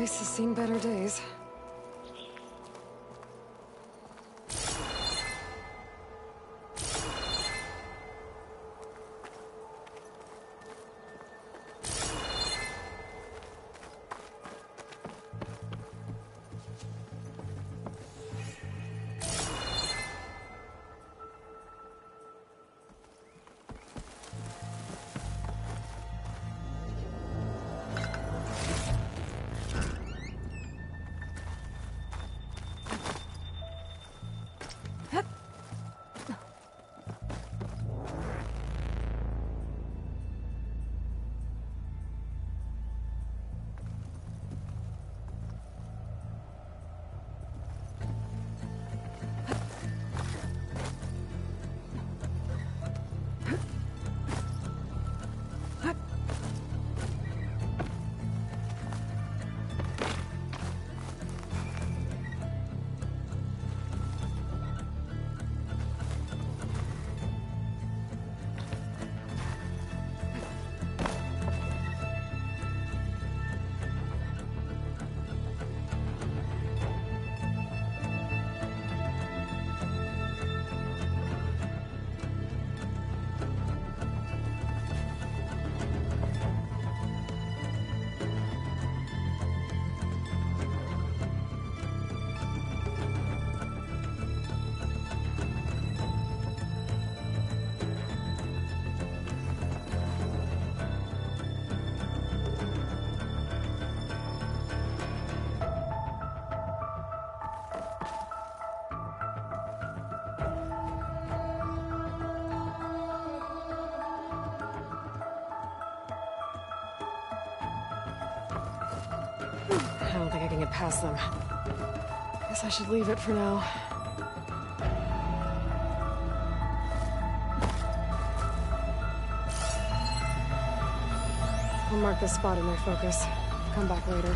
place has seen better days. I don't think I can get past them. Guess I should leave it for now. I'll mark this spot in my focus. Come back later.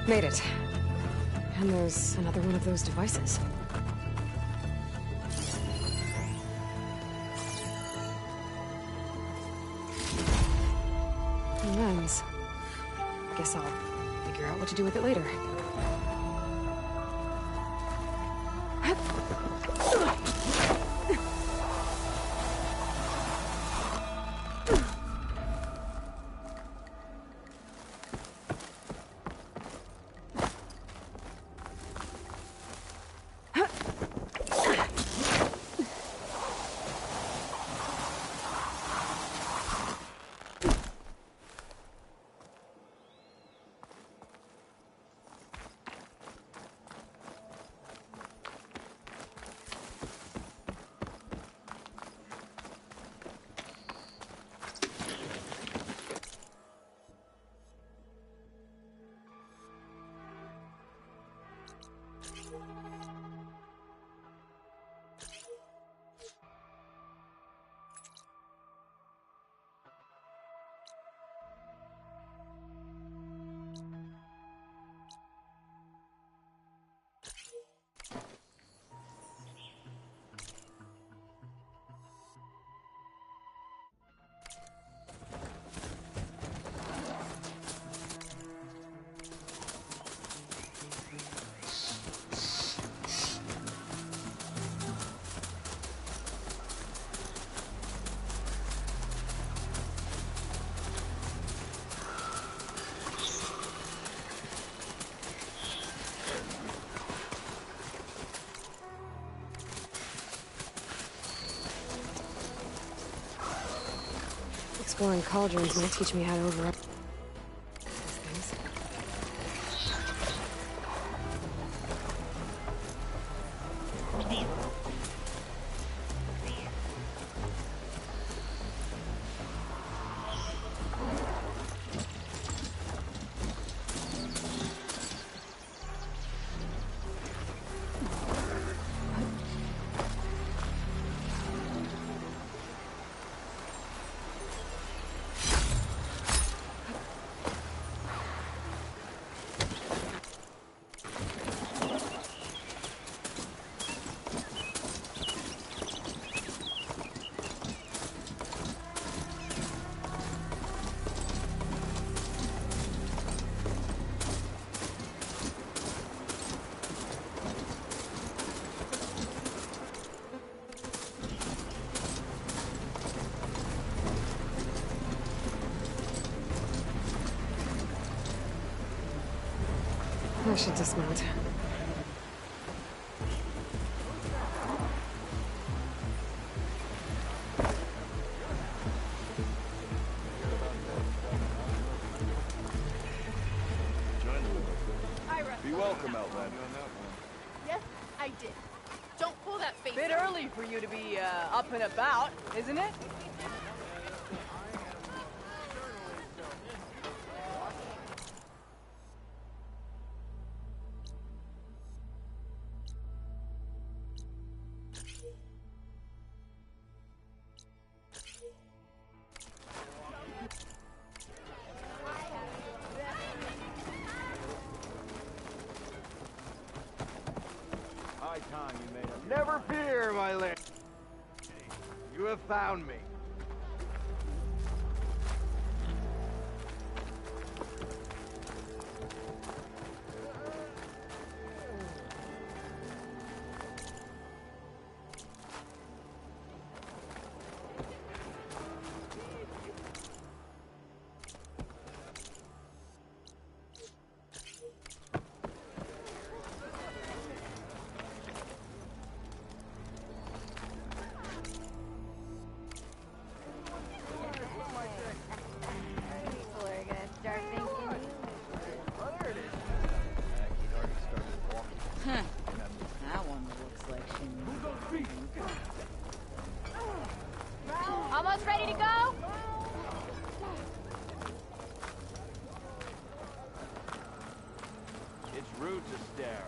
Made it. And there's another one of those devices. A lens. Guess I'll figure out what to do with it later. Exploring cauldrons might teach me how to override these things. I should dismount. Be welcome, Outlander. Yes, I did. Don't pull that face. Bit early for you to be up and about, isn't it? High time you made up. Never fear, my lady. You have found me. Almost ready to go? It's rude to stare.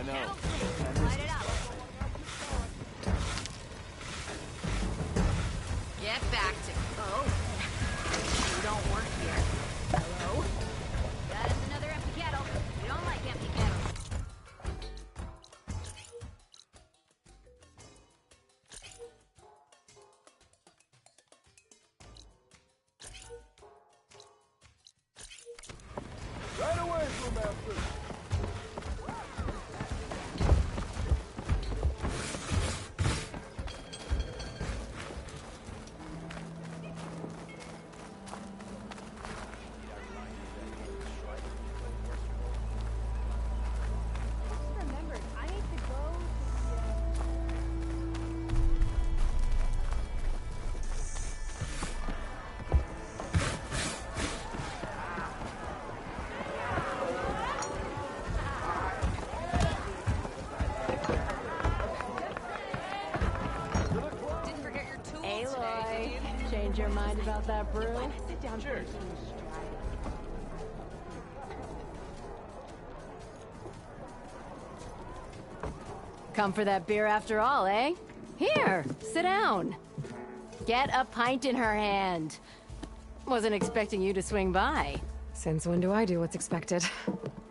know. Now, please, light it up. Get back to... Oh. You don't work here. Hello? That is another empty kettle. We don't like empty kettles. Right away, Brewmaster. Remember, I need to go Didn't forget your tools Aloy, today, did you? change your mind about that brew? Sit down. Sure. Come for that beer after all, eh? Here, sit down. Get a pint in her hand. Wasn't expecting you to swing by. Since when do I do what's expected?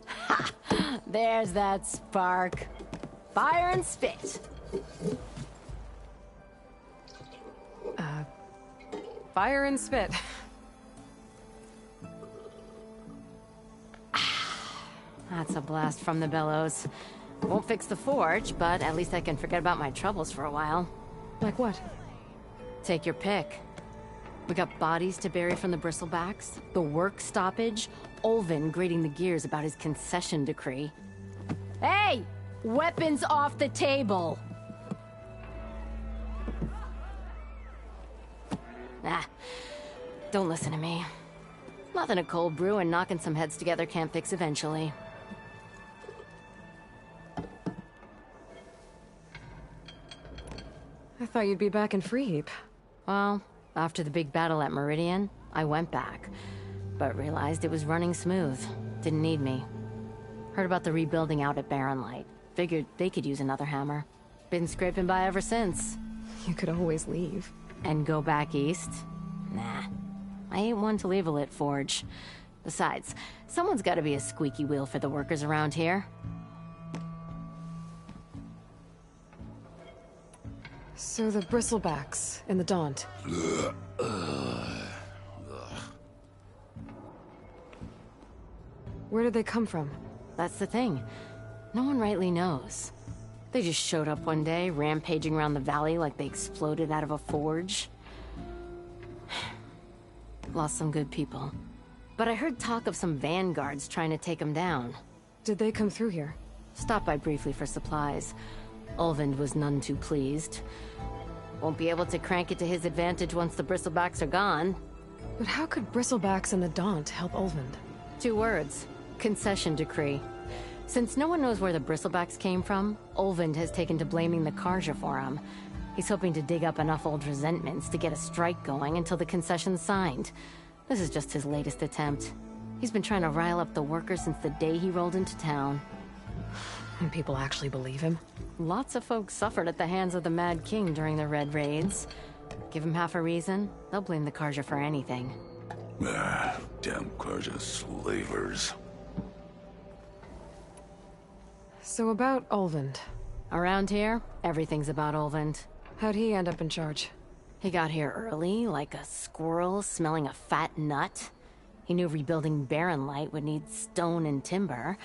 Ha! There's that spark. Fire and spit. Fire and spit. That's a blast from the bellows. Won't fix the forge, but at least I can forget about my troubles for a while. Like what? Take your pick. We got bodies to bury from the bristlebacks, the work stoppage, Olvin grating the gears about his concession decree. Hey! Weapons off the table! Ah, don't listen to me. Nothing a cold brew and knocking some heads together can't fix eventually. I thought you'd be back in Freeheap. Well, after the big battle at Meridian, I went back, but realized it was running smooth. Didn't need me. Heard about the rebuilding out at Barren Light. Figured they could use another hammer. Been scraping by ever since. You could always leave. And go back east? Nah. I ain't one to leave a lit forge. Besides, someone's gotta be a squeaky wheel for the workers around here. So the bristlebacks in the Daunt. Where did they come from? That's the thing. No one rightly knows. They just showed up one day, rampaging around the valley like they exploded out of a forge. Lost some good people. But I heard talk of some vanguards trying to take them down. Did they come through here? Stopped by briefly for supplies. Ulvund was none too pleased. Won't be able to crank it to his advantage once the bristlebacks are gone. But how could bristlebacks and the Daunt help Ulvund? 2 words. Concession decree. Since no one knows where the bristlebacks came from, Ulvund has taken to blaming the Karja for them. He's hoping to dig up enough old resentments to get a strike going until the concession's signed. This is just his latest attempt. He's been trying to rile up the workers since the day he rolled into town. And people actually believe him? Lots of folks suffered at the hands of the Mad King during the Red Raids. Give him half a reason, they'll blame the Karja for anything. Damn Karja slavers. So about Ulvund. Around here, everything's about Ulvund. How'd he end up in charge? He got here early, like a squirrel smelling a fat nut. He knew rebuilding Barren Light would need stone and timber.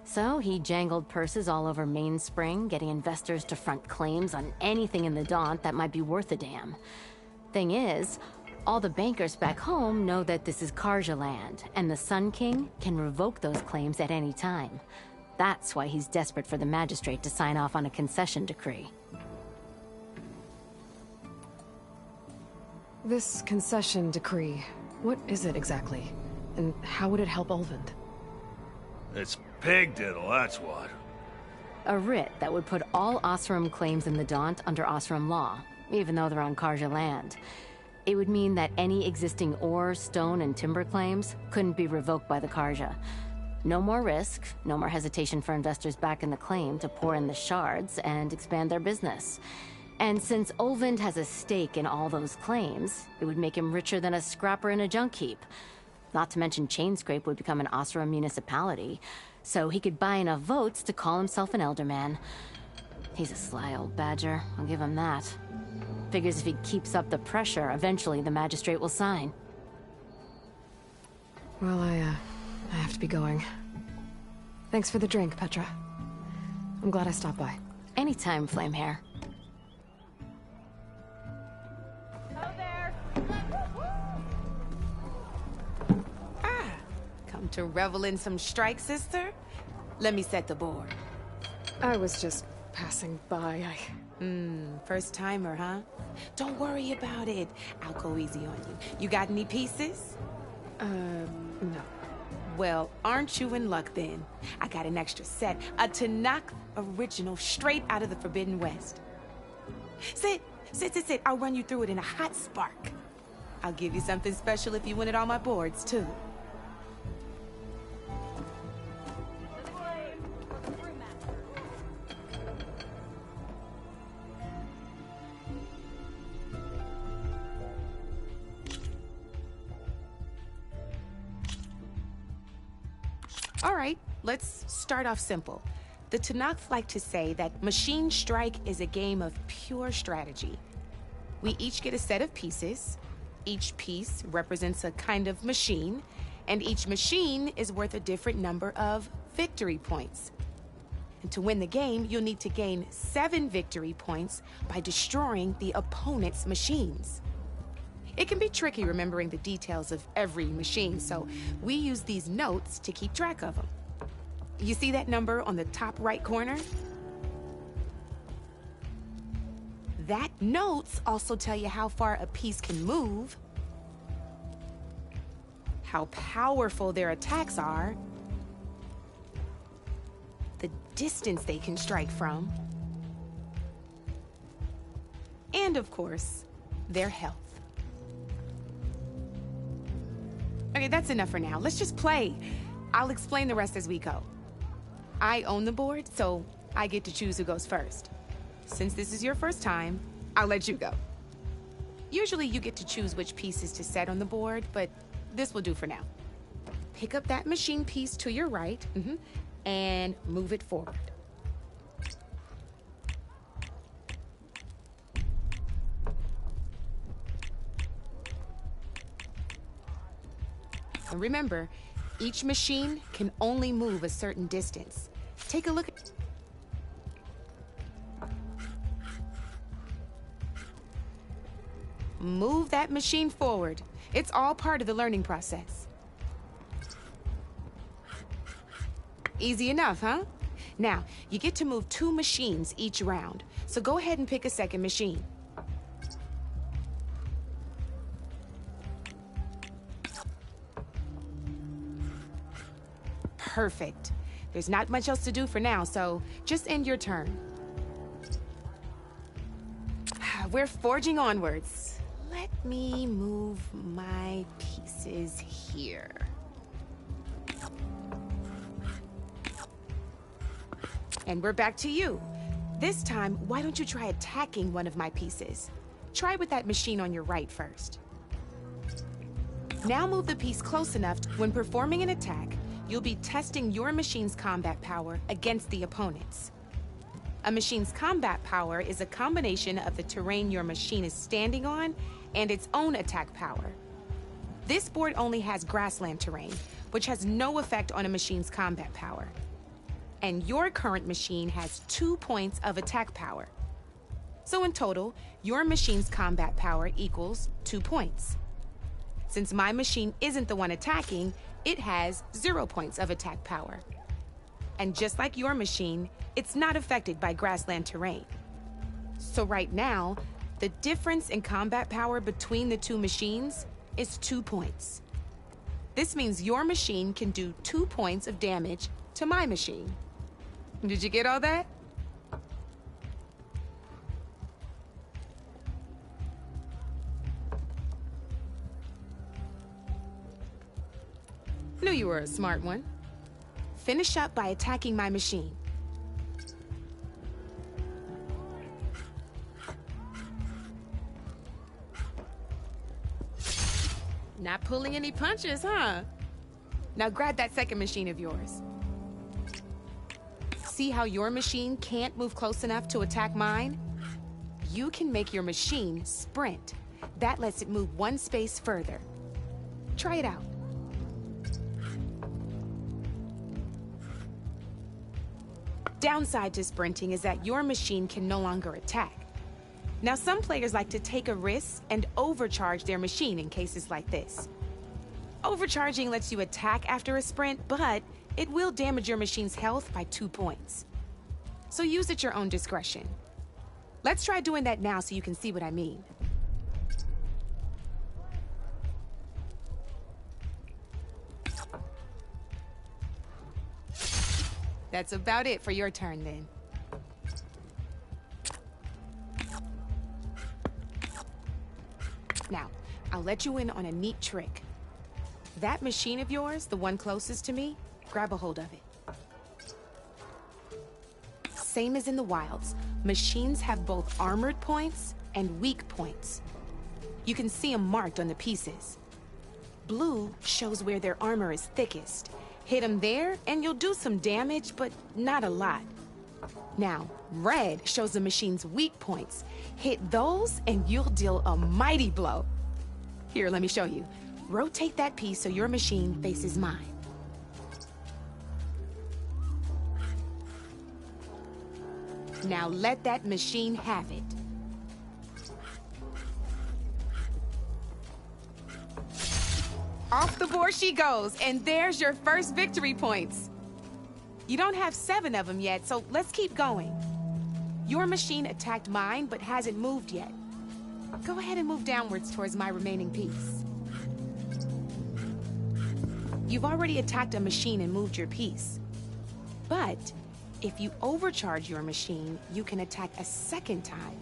So he jangled purses all over Mainspring, getting investors to front claims on anything in the Daunt that might be worth a damn. Thing is, all the bankers back home know that this is Karja land, and the Sun King can revoke those claims at any time. That's why he's desperate for the magistrate to sign off on a concession decree. This concession decree, what is it exactly? And how would it help Ulvund? It's pig diddle, that's what. A writ that would put all Osram claims in the Daunt under Osram law, even though they're on Karja land. It would mean that any existing ore, stone, and timber claims couldn't be revoked by the Karja. No more risk, no more hesitation for investors back in the claim to pour in the shards and expand their business. And since Olvind has a stake in all those claims, it would make him richer than a scrapper in a junk heap. Not to mention Chainscrape would become an Osra municipality, so he could buy enough votes to call himself an elderman. He's a sly old badger, I'll give him that. Figures if he keeps up the pressure, eventually the magistrate will sign. Well, I have to be going. Thanks for the drink, Petra. I'm glad I stopped by. Anytime, Flamehair. Hello there. Come to revel in some strike, sister? Let me set the board. I was just passing by. First timer, huh? Don't worry about it. I'll go easy on you. You got any pieces? No. Well, aren't you in luck then? I got an extra set, a Tanakh original straight out of the Forbidden West. Sit. I'll run you through it in a hot spark. I'll give you something special if you win it on my boards, too. All right, let's start off simple. The Tanakh like to say that Machine Strike is a game of pure strategy. We each get a set of pieces. Each piece represents a kind of machine, and each machine is worth a different number of victory points. And to win the game, you'll need to gain 7 victory points by destroying the opponent's machines. It can be tricky remembering the details of every machine, so we use these notes to keep track of them. You see that number on the top right corner? That notes also tell you how far a piece can move, how powerful their attacks are, the distance they can strike from, and of course, their health. Okay, that's enough for now. Let's just play. I'll explain the rest as we go. I own the board, so I get to choose who goes first. Since this is your first time, I'll let you go. Usually you get to choose which pieces to set on the board, but this will do for now. Pick up that machine piece to your right, and move it forward. And remember, each machine can only move a certain distance. Take a look at... Move that machine forward. It's all part of the learning process. Easy enough, huh? Now, you get to move 2 machines each round, so go ahead and pick a second machine. Perfect. There's not much else to do for now, so just end your turn. We're forging onwards. Let me move my pieces here. And we're back to you. This time, why don't you try attacking one of my pieces? Try with that machine on your right first. Now move the piece close enough when performing an attack. You'll be testing your machine's combat power against the opponent's. A machine's combat power is a combination of the terrain your machine is standing on and its own attack power. This board only has grassland terrain, which has no effect on a machine's combat power. And your current machine has 2 points of attack power. So in total, your machine's combat power equals 2 points. Since my machine isn't the one attacking, it has 0 points of attack power. And just like your machine, it's not affected by grassland terrain. So right now, the difference in combat power between the 2 machines is 2 points. This means your machine can do 2 points of damage to my machine. Did you get all that? Knew you were a smart one. finish up by attacking my machine. Not pulling any punches, huh? Now grab that second machine of yours. See how your machine can't move close enough to attack mine? You can make your machine sprint. That lets it move one space further. Try it out. Downside to sprinting is that your machine can no longer attack. Now, some players like to take a risk and overcharge their machine in cases like this. Overcharging lets you attack after a sprint, but it will damage your machine's health by 2 points. So use at your own discretion. Let's try doing that now so you can see what I mean. That's about it for your turn, then. Now, I'll let you in on a neat trick. That machine of yours, the one closest to me, grab a hold of it. Same as in the wilds, machines have both armored points and weak points. You can see them marked on the pieces. Blue shows where their armor is thickest. Hit them there, and you'll do some damage, but not a lot. Now, red shows the machine's weak points. Hit those, and you'll deal a mighty blow. Here, let me show you. Rotate that piece so your machine faces mine. Now let that machine have it. Off the board she goes, and there's your first victory points. You don't have 7 of them yet, so let's keep going. Your machine attacked mine, but hasn't moved yet. Go ahead and move downwards towards my remaining piece. You've already attacked a machine and moved your piece. But if you overcharge your machine, you can attack a second time.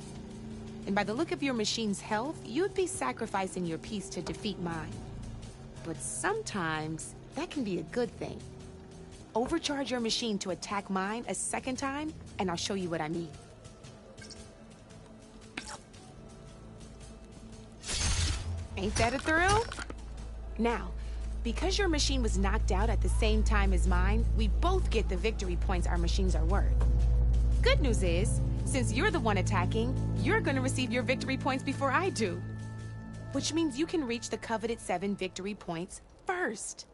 And by the look of your machine's health, you'd be sacrificing your piece to defeat mine. But sometimes, that can be a good thing. Overcharge your machine to attack mine a second time, and I'll show you what I mean. Ain't that a thrill? Now, because your machine was knocked out at the same time as mine, we both get the victory points our machines are worth. Good news is, since you're the one attacking, you're gonna receive your victory points before I do. Which means you can reach the coveted 7 victory points first.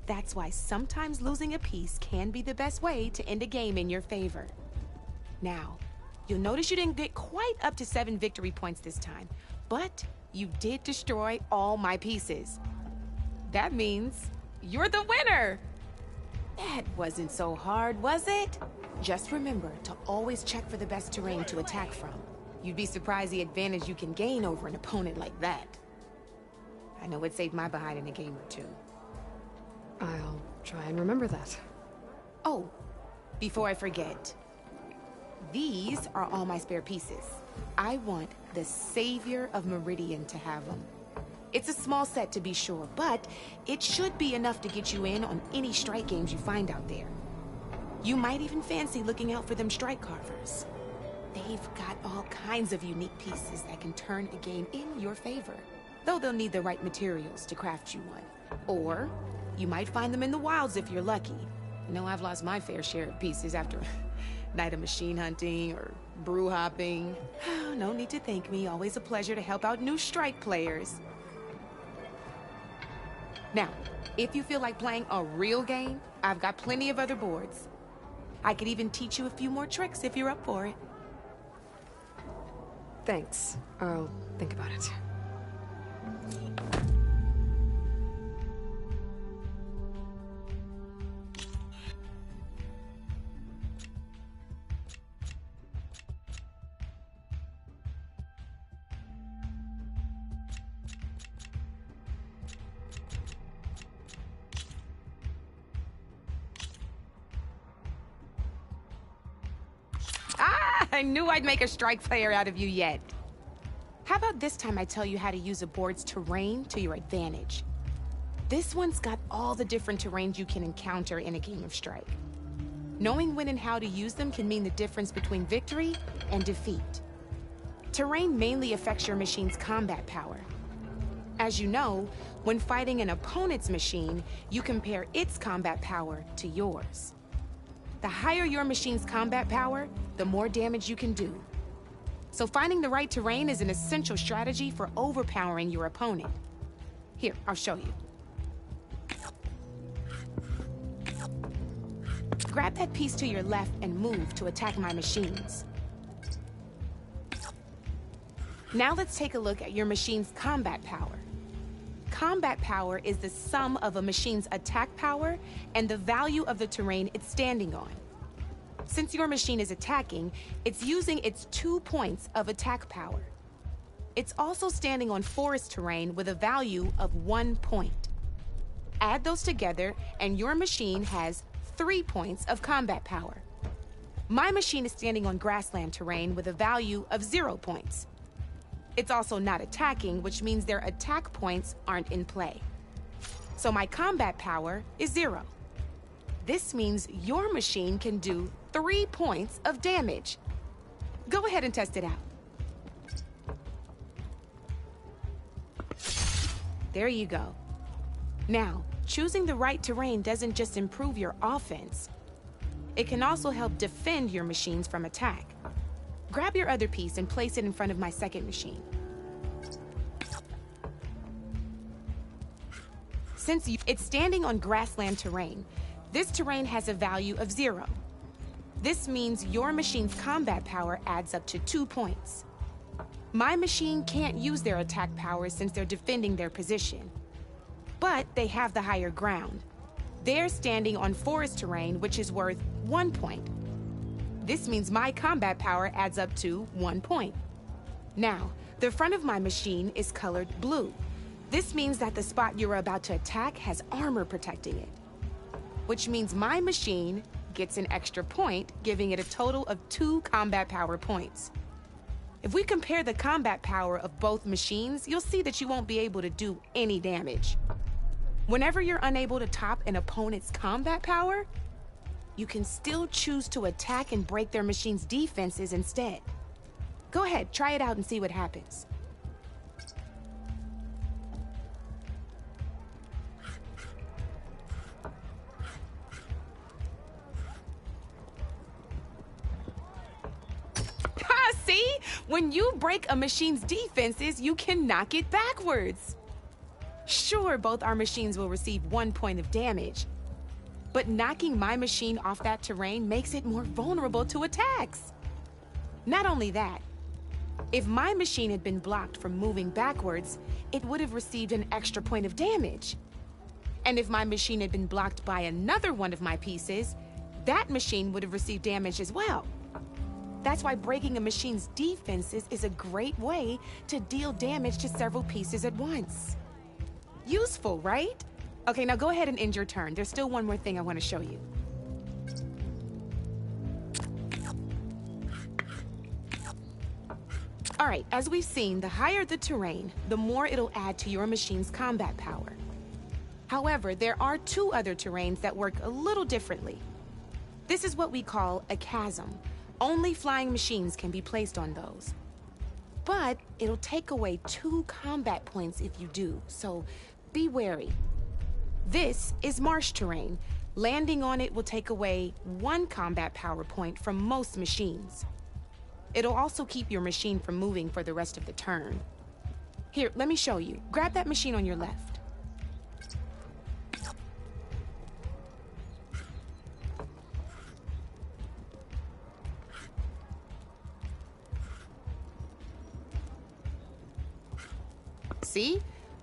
That's why sometimes losing a piece can be the best way to end a game in your favor. Now, you'll notice you didn't get quite up to 7 victory points this time, but you did destroy all my pieces. That means you're the winner! That wasn't so hard, was it? Just remember to always check for the best terrain to attack from. You'd be surprised the advantage you can gain over an opponent like that. I know it saved my behind in a game or 2. I'll try and remember that. Oh, before I forget, these are all my spare pieces. I want the Savior of Meridian to have them. It's a small set to be sure, but it should be enough to get you in on any strike games you find out there. You might even fancy looking out for them strike carvers. They've got all kinds of unique pieces that can turn a game in your favor, though they'll need the right materials to craft you one. Or you might find them in the wilds if you're lucky. You know, I've lost my fair share of pieces after a night of machine hunting or brew hopping. No need to thank me. Always a pleasure to help out new strike players. Now, if you feel like playing a real game, I've got plenty of other boards. I could even teach you a few more tricks if you're up for it. Thanks. I'll think about it. I knew I'd make a strike player out of you yet. How about this time I tell you how to use a board's terrain to your advantage? This one's got all the different terrains you can encounter in a game of Strike. Knowing when and how to use them can mean the difference between victory and defeat. Terrain mainly affects your machine's combat power. As you know, when fighting an opponent's machine, you compare its combat power to yours. The higher your machine's combat power, the more damage you can do. So finding the right terrain is an essential strategy for overpowering your opponent. Here, I'll show you. Grab that piece to your left and move to attack my machines. Now let's take a look at your machine's combat power. Combat power is the sum of a machine's attack power and the value of the terrain it's standing on. Since your machine is attacking, it's using its 2 points of attack power. It's also standing on forest terrain with a value of 1 point. Add those together and your machine has 3 points of combat power. My machine is standing on grassland terrain with a value of 0 points. It's also not attacking, which means their attack points aren't in play. So my combat power is 0. This means your machine can do 3 points of damage. Go ahead and test it out. There you go. Now, choosing the right terrain doesn't just improve your offense. It can also help defend your machines from attack. Grab your other piece and place it in front of my second machine. Since it's standing on grassland terrain, this terrain has a value of 0. This means your machine's combat power adds up to 2 points. My machine can't use their attack power since they're defending their position. But they have the higher ground. They're standing on forest terrain, which is worth 1 point. This means my combat power adds up to 1 point. Now, the front of my machine is colored blue. This means that the spot you're about to attack has armor protecting it, which means my machine gets an extra point, giving it a total of 2 combat power points. If we compare the combat power of both machines, you'll see that you won't be able to do any damage. Whenever you're unable to top an opponent's combat power, you can still choose to attack and break their machine's defenses instead. Go ahead, try it out and see what happens. See? When you break a machine's defenses, you can knock it backwards. Sure, both our machines will receive 1 point of damage, but knocking my machine off that terrain makes it more vulnerable to attacks. Not only that, if my machine had been blocked from moving backwards, it would have received an extra point of damage. And if my machine had been blocked by another one of my pieces, that machine would have received damage as well. That's why breaking a machine's defenses is a great way to deal damage to several pieces at once. Useful, right? Okay, now go ahead and end your turn. There's still one more thing I want to show you. All right, as we've seen, the higher the terrain, the more it'll add to your machine's combat power. However, there are 2 other terrains that work a little differently. This is what we call a chasm. Only flying machines can be placed on those. But it'll take away 2 combat points if you do, so be wary. This is marsh terrain. Landing on it will take away 1 combat power point from most machines. It'll also keep your machine from moving for the rest of the turn. Here, let me show you. Grab that machine on your left. See?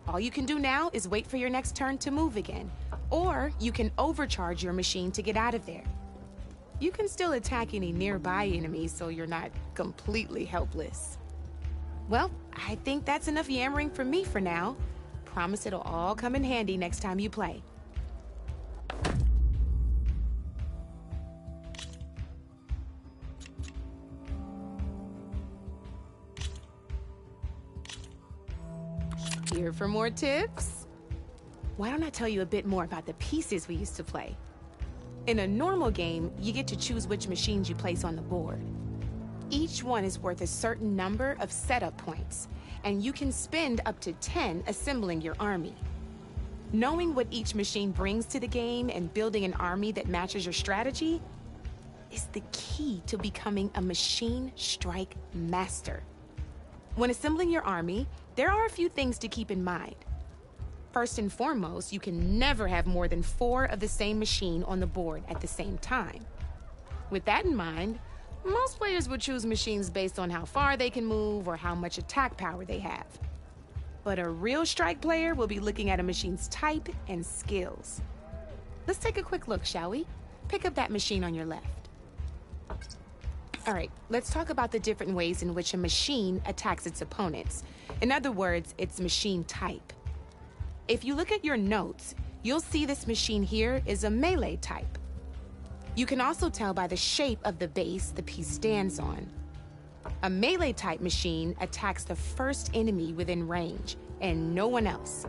All you can do now is wait for your next turn to move again. Or you can overcharge your machine to get out of there. You can still attack any nearby enemies so you're not completely helpless. Well, I think that's enough yammering from me for now. Promise it'll all come in handy next time you play. Here for more tips? why don't I tell you a bit more about the pieces we used to play? In a normal game, you get to choose which machines you place on the board. Each one is worth a certain number of setup points, and you can spend up to 10 assembling your army. Knowing what each machine brings to the game and building an army that matches your strategy is the key to becoming a machine strike master. When assembling your army, there are a few things to keep in mind. First and foremost, you can never have more than 4 of the same machine on the board at the same time. With that in mind, most players would choose machines based on how far they can move or how much attack power they have. But a real strike player will be looking at a machine's type and skills. Let's take a quick look, shall we? Pick up that machine on your left. All right, let's talk about the different ways in which a machine attacks its opponents. In other words, its machine type. If you look at your notes, you'll see this machine here is a melee type. You can also tell by the shape of the base the piece stands on. A melee type machine attacks the first enemy within range, and no one else.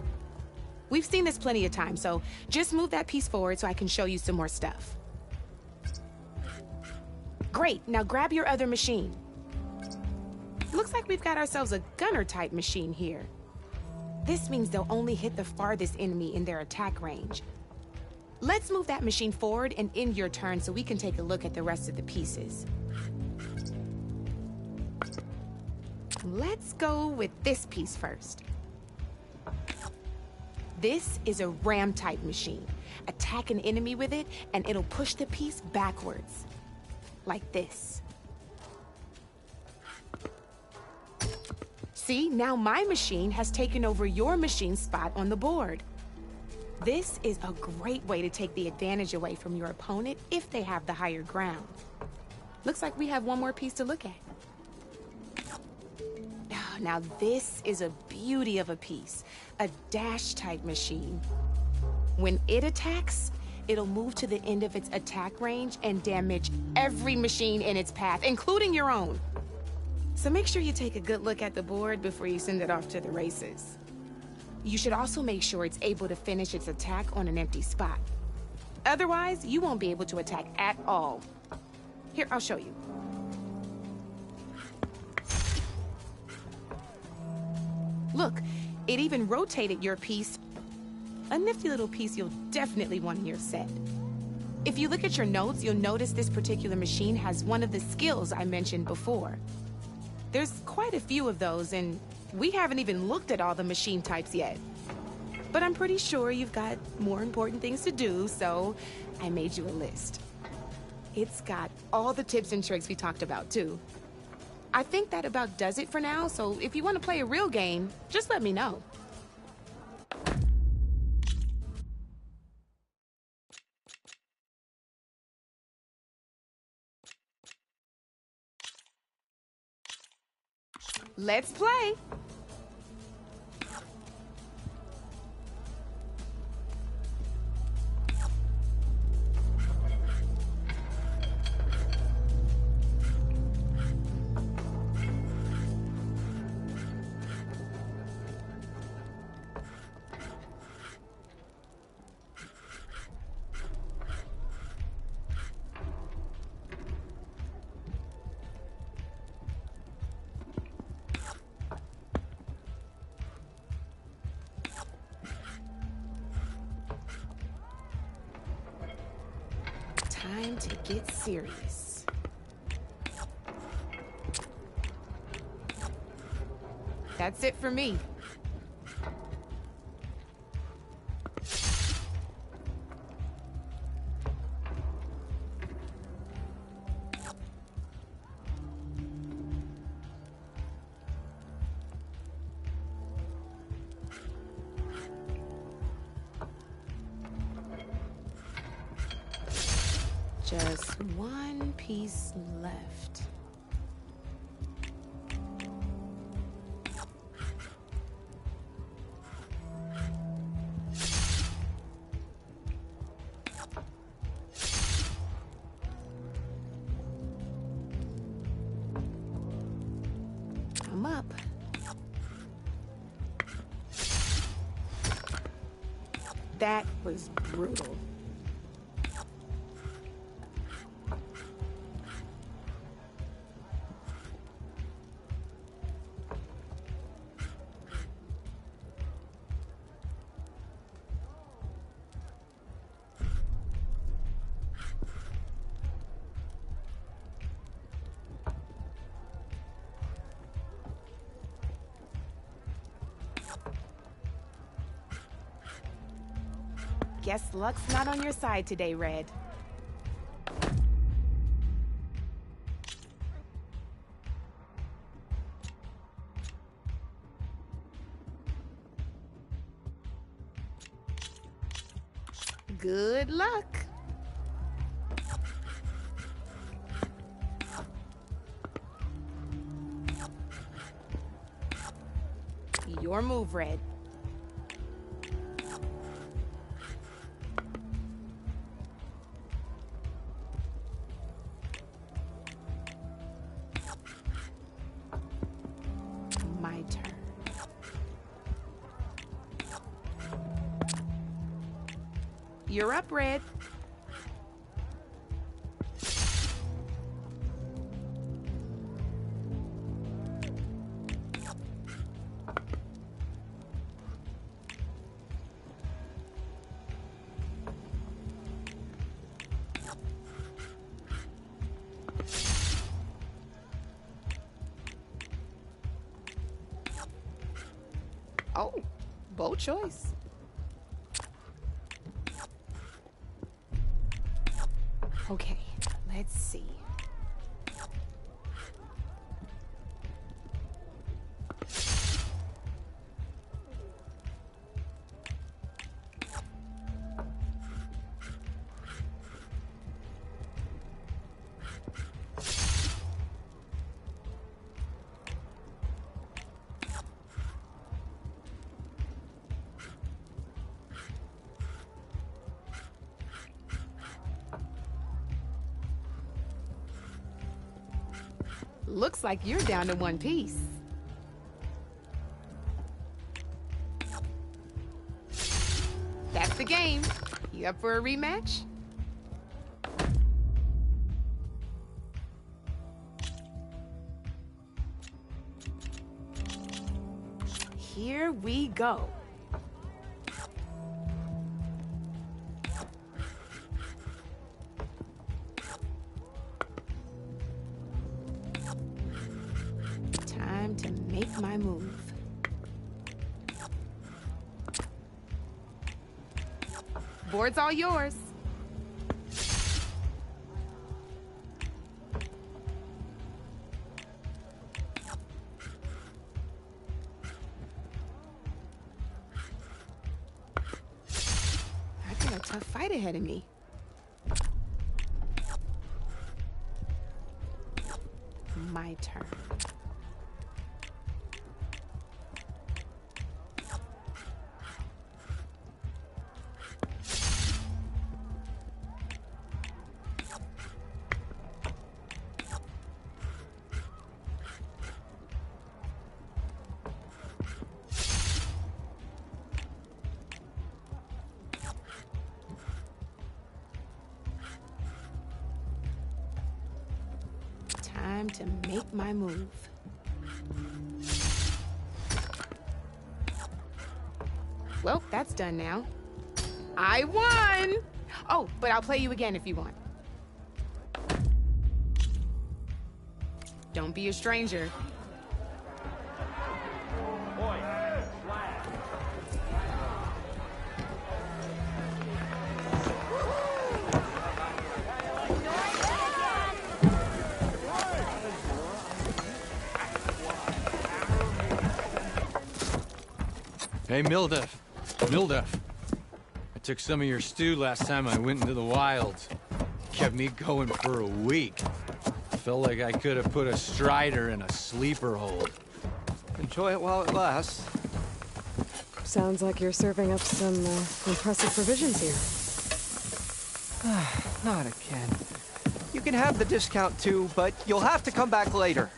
We've seen this plenty of times, so just move that piece forward so I can show you some more stuff. Great, now grab your other machine. Looks like we've got ourselves a gunner type machine here. This means they'll only hit the farthest enemy in their attack range. Let's move that machine forward and end your turn so we can take a look at the rest of the pieces. Let's go with this piece first. This is a ram-type machine. Attack an enemy with it, and it'll push the piece backwards. Like this. See, now my machine has taken over your machine's spot on the board. This is a great way to take the advantage away from your opponent if they have the higher ground. Looks like we have one more piece to look at. Now this is a beauty of a piece, a dash-type machine. When it attacks, it'll move to the end of its attack range and damage every machine in its path, including your own. So make sure you take a good look at the board before you send it off to the races. You should also make sure it's able to finish its attack on an empty spot. Otherwise, you won't be able to attack at all. Here, I'll show you. Look, it even rotated your piece. A nifty little piece you'll definitely want in your set. If you look at your notes, you'll notice this particular machine has one of the skills I mentioned before. There's quite a few of those, and we haven't even looked at all the machine types yet. But I'm pretty sure you've got more important things to do, so I made you a list. It's got all the tips and tricks we talked about, too. I think that about does it for now, so if you want to play a real game, just let me know. Let's play! Time to get serious. That's it for me. Just one piece left. I'm up. That was brutal. Guess luck's not on your side today, Red. Good luck. Your move, Red. My turn. You're up, Red. Oh, bold choice. Okay, let's see. Looks like you're down to one piece. That's the game. You up for a rematch? Here we go. Time to make my move. Board's all yours. I got a tough fight ahead of me. My turn. Time to make my move. Well, that's done now. I won! Oh, but I'll play you again if you want. Don't be a stranger. Hey, Mildef. Mildef. I took some of your stew last time I went into the wilds. Kept me going for a week. Felt like I could have put a strider in a sleeper hold. Enjoy it while it lasts. Sounds like you're serving up some impressive provisions here. Not again. You can have the discount too, but you'll have to come back later.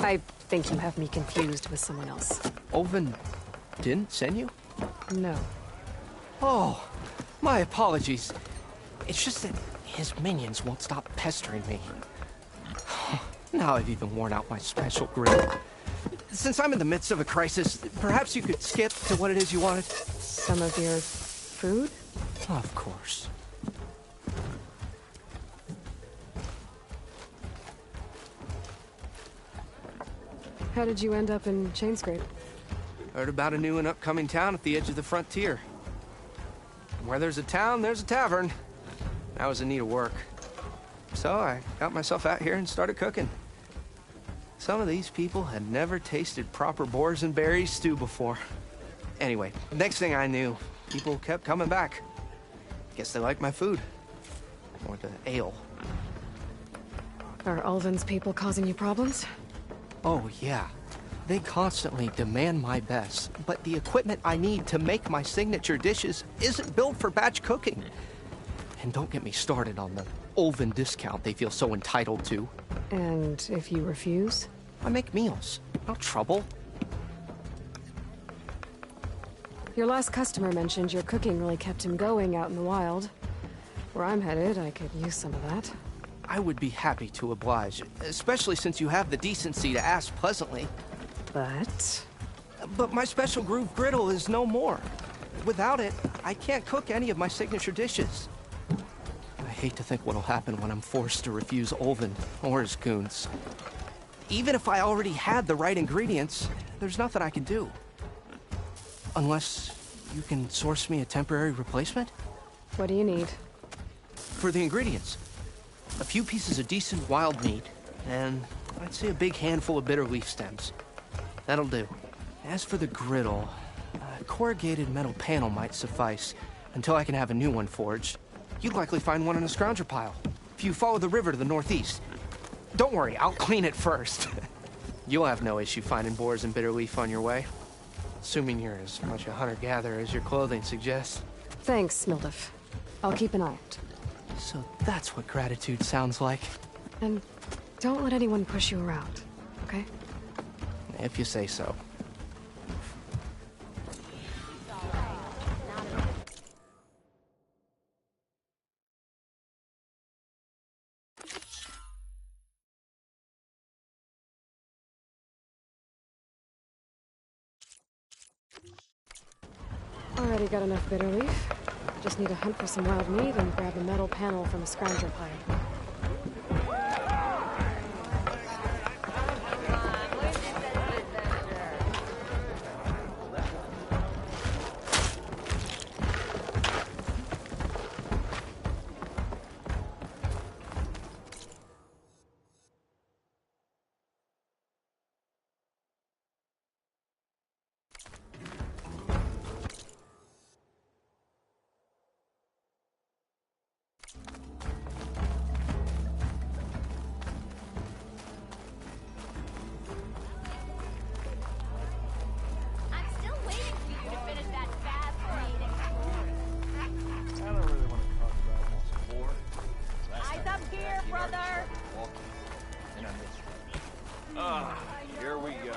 I think you have me confused with someone else. Oven didn't send you? No. Oh, My apologies. It's just that his minions won't stop pestering me. Now I've even worn out my special grill. Since I'm in the midst of a crisis, perhaps you could skip to what it is you wanted? Some of your food? Of course. How did you end up in Chainscrape? Heard about a new and upcoming town at the edge of the frontier. Where there's a town, there's a tavern. I was in need of work. So I got myself out here and started cooking. Some of these people had never tasted proper boars and berries stew before. Anyway, next thing I knew, people kept coming back. Guess they liked my food. Or the ale. Are Ulvin's people causing you problems? Oh, yeah. They constantly demand my best, but the equipment I need to make my signature dishes isn't built for batch cooking. And don't get me started on the Ulvin discount they feel so entitled to. And if you refuse? I make meals. No trouble. Your last customer mentioned your cooking really kept him going out in the wild. Where I'm headed, I could use some of that. I would be happy to oblige, especially since you have the decency to ask pleasantly. But my special groove griddle is no more. Without it, I can't cook any of my signature dishes. I hate to think what'll happen when I'm forced to refuse Ulvin or his goons. Even if I already had the right ingredients, there's nothing I can do. Unless you can source me a temporary replacement? What do you need? For the ingredients. A few pieces of decent wild meat, and I'd say a big handful of bitter leaf stems. That'll do. As for the griddle, a corrugated metal panel might suffice until I can have a new one forged. You'd likely find one in a scrounger pile, if you follow the river to the northeast. Don't worry, I'll clean it first. You'll have no issue finding boars and bitter leaf on your way. Assuming you're as much a hunter-gatherer as your clothing suggests. Thanks, Mildef. I'll keep an eye out. So that's what gratitude sounds like. And don't let anyone push you around, okay? If you say so. Already got enough bitter leaf. Just need to hunt for some wild meat and grab a metal panel from a scrounger pile. Here we go.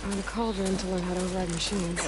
Find a cauldron to learn how to override machines.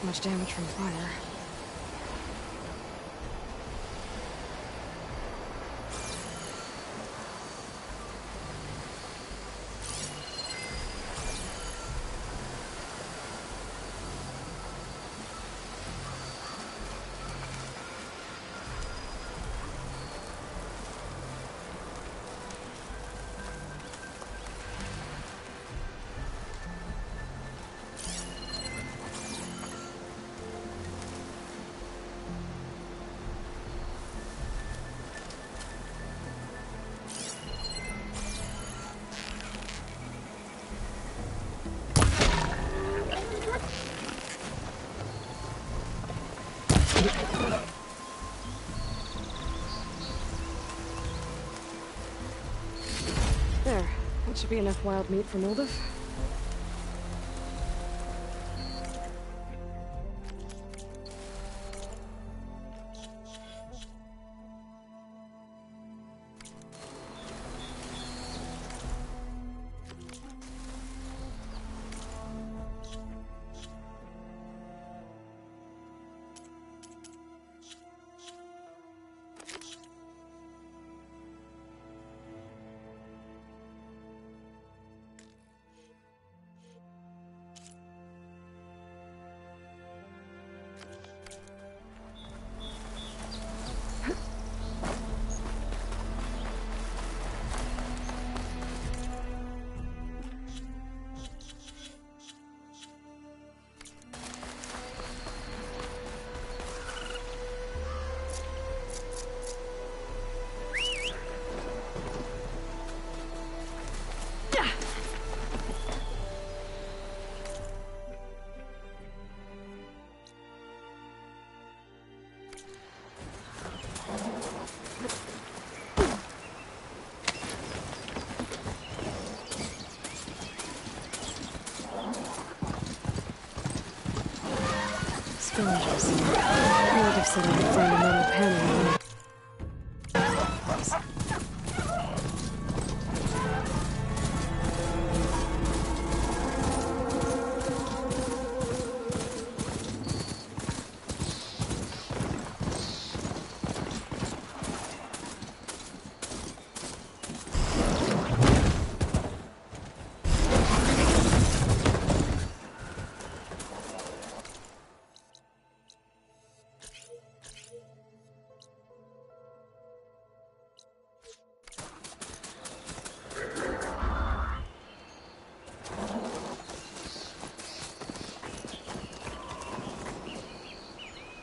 much damage from fire. There. That should be enough wild meat for Moldov. Sponges. Moldov said I could find a metal panel.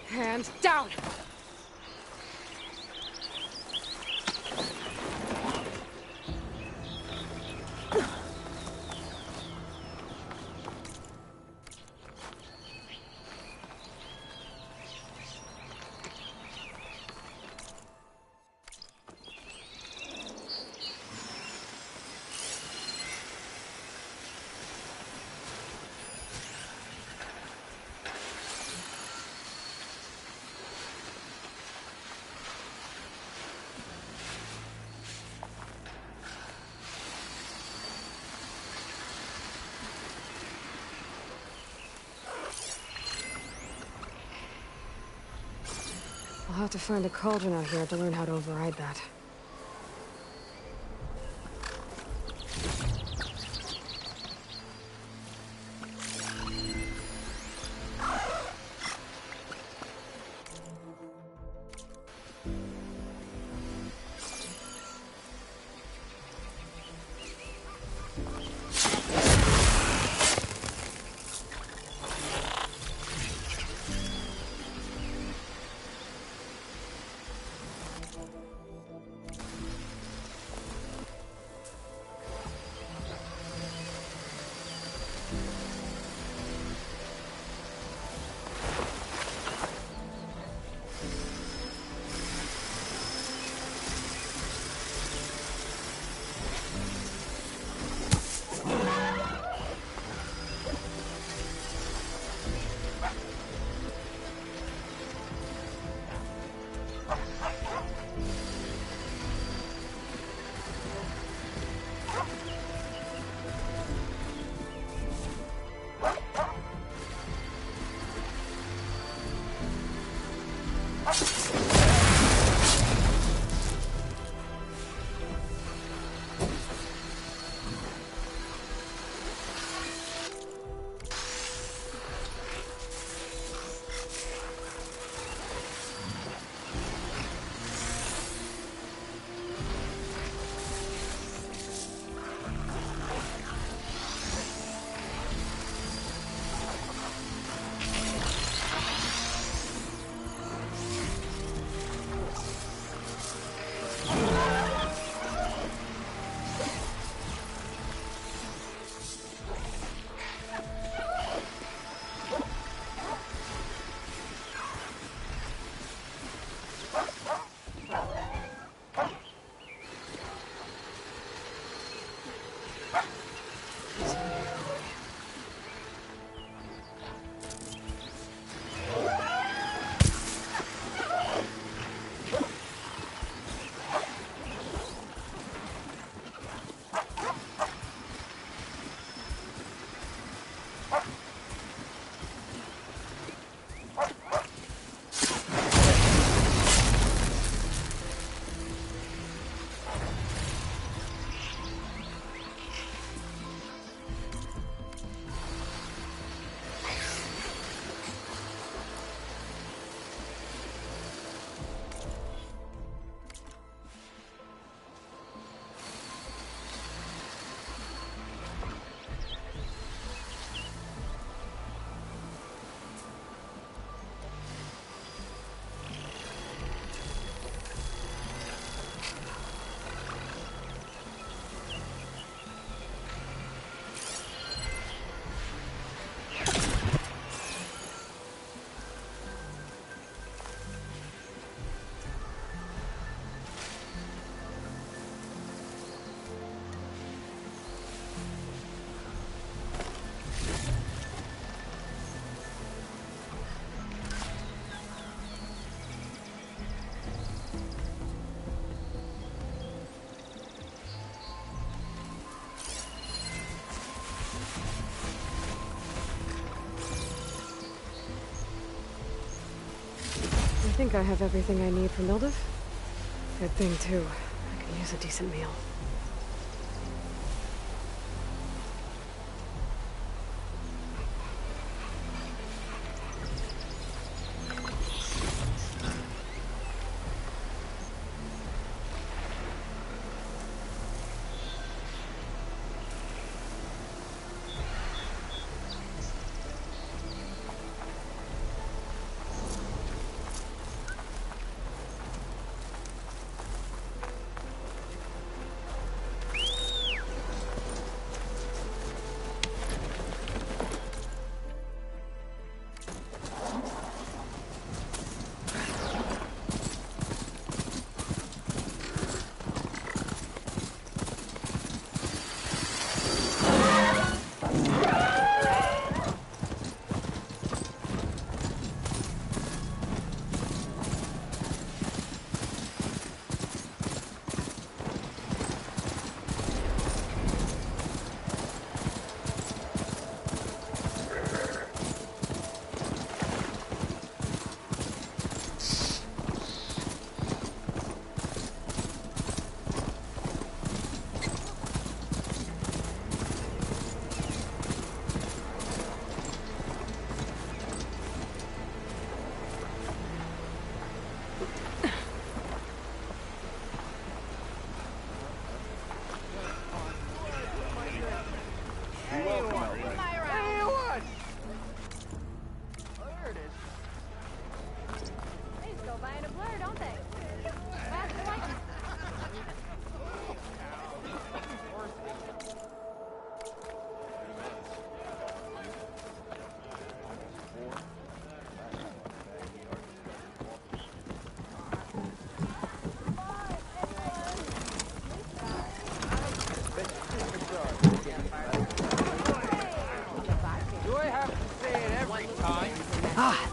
Hands down! I'll have to find a cauldron out here to learn how to override that. think I have everything I need for Mildev. Good thing, too. I could use a decent meal.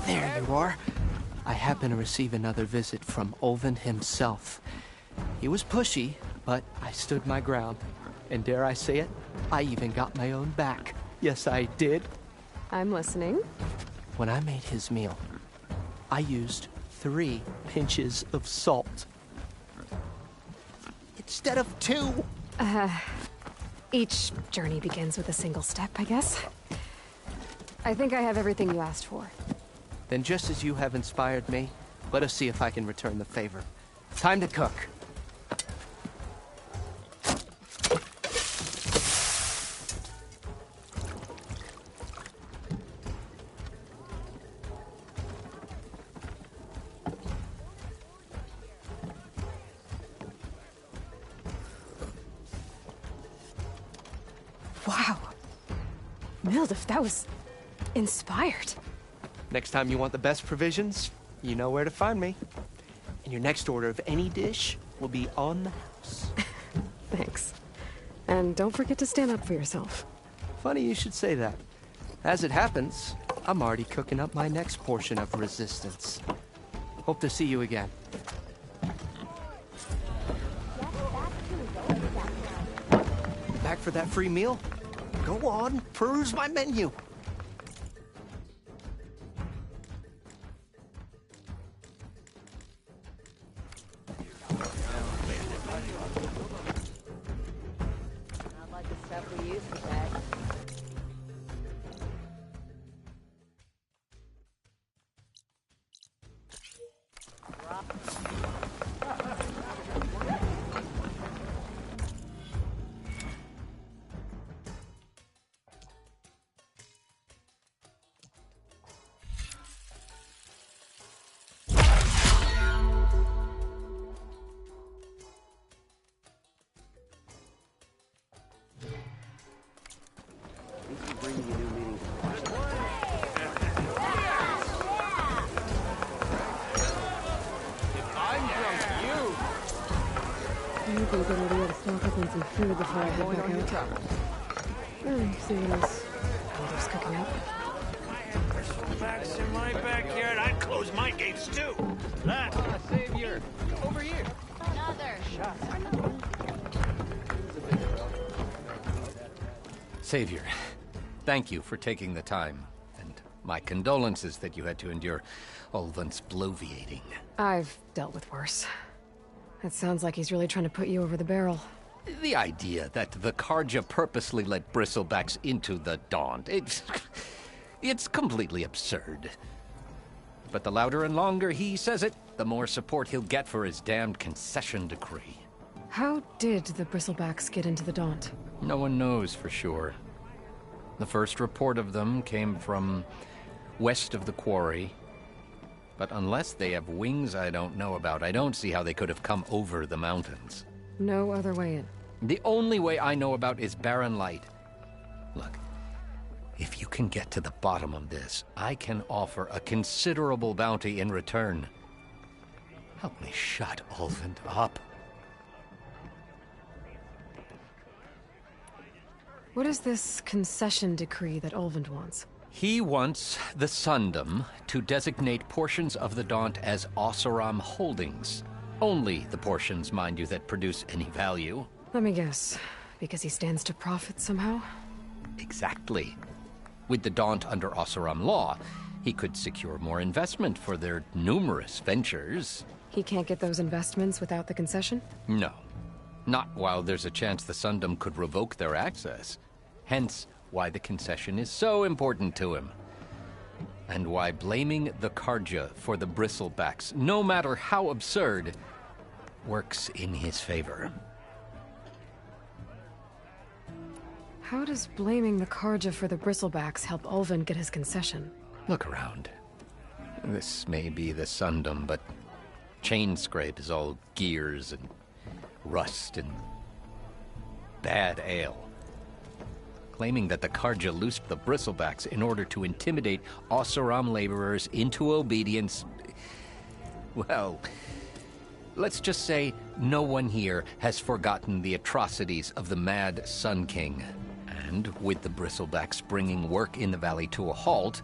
There you are. I happen to receive another visit from Olvin himself. He was pushy, but I stood my ground. And dare I say it, I even got my own back. Yes, I did. I'm listening. When I made his meal, I used 3 pinches of salt. Instead of 2. Each journey begins with a single step, I guess. I think I have everything you asked for. Then just as you have inspired me, let us see if I can return the favor. Time to cook. Wow. Mildev, that was inspired. Next time you want the best provisions, you know where to find me. And your next order of any dish will be on the house. Thanks. And don't forget to stand up for yourself. Funny you should say that. As it happens, I'm already cooking up my next portion of resistance. Hope to see you again. Back for that free meal? Go on, peruse my menu. I think I'm gonna stock up on some food before I head back out. See what else Milder's cooking up. Backs in my backyard, I'd close my gates too. That. Savior, over here. Another. Savior, thank you for taking the time and My condolences that you had to endure Ulvund's bloviating. I've dealt with worse. It sounds like he's really trying to put you over the barrel. The idea that the Karja purposely let bristlebacks into the Daunt, it's completely absurd. But the louder and longer he says it, the more support he'll get for his damned concession decree. How did the bristlebacks get into the Daunt? No one knows for sure. The first report of them came from west of the quarry. But unless they have wings I don't know about, I don't see how they could have come over the mountains. No other way in. The only way I know about is barren light. Look, if you can get to the bottom of this, I can offer a considerable bounty in return. Help me shut Ulvund up. What is this concession decree that Ulvund wants? He wants the Sundom to designate portions of the Daunt as Oseram holdings. Only the portions, mind you, that produce any value. Let me guess. Because he stands to profit somehow? Exactly. With the Daunt under Oseram law, he could secure more investment for their numerous ventures. He can't get those investments without the concession? No. Not while there's a chance the Sundom could revoke their access. Hence, why the concession is so important to him. And why blaming the Karja for the bristlebacks, no matter how absurd, works in his favor. How does blaming the Karja for the bristlebacks help Ulvund get his concession? Look around. This may be the Sundom, but Chainscrape is all gears and rust and bad ale. Claiming that the Karja loosed the bristlebacks in order to intimidate Oseram laborers into obedience. Well, let's just say no one here has forgotten the atrocities of the Mad Sun King. And with the bristlebacks bringing work in the valley to a halt,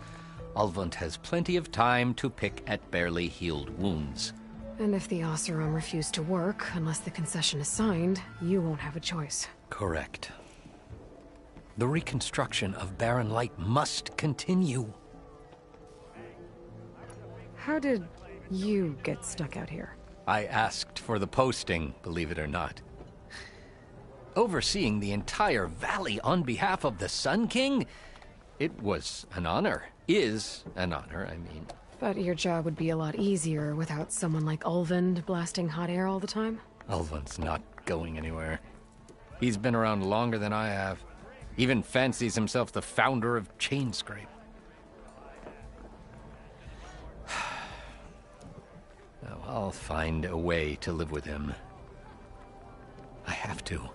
Ulvund has plenty of time to pick at barely healed wounds. And if the Oseram refuse to work, unless the concession is signed, you won't have a choice. Correct. The reconstruction of Barren Light must continue. How did you get stuck out here? I asked for the posting, believe it or not. Overseeing the entire valley on behalf of the Sun King? It was an honor. Is an honor, I mean. But your job would be a lot easier without someone like Ulvund blasting hot air all the time? Ulvund's not going anywhere. He's been around longer than I have. Even fancies himself the founder of Chainscrape. Now, I'll find a way to live with him. I have to.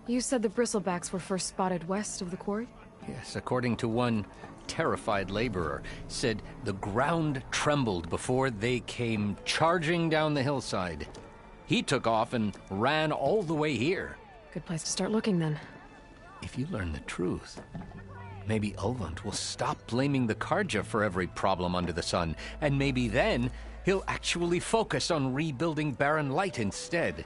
You said the bristlebacks were first spotted west of the quarry? Yes, according to one terrified laborer, said the ground trembled before they came charging down the hillside. He took off and ran all the way here. Good place to start looking, then. If you learn the truth, maybe Ulvund will stop blaming the Karja for every problem under the sun, and maybe then he'll actually focus on rebuilding Barren Light instead.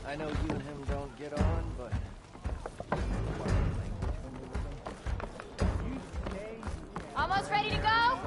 I know you and him don't get on, but... Almost ready to go?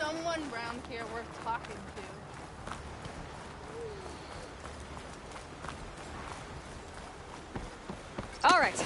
someone round here worth talking to. All right.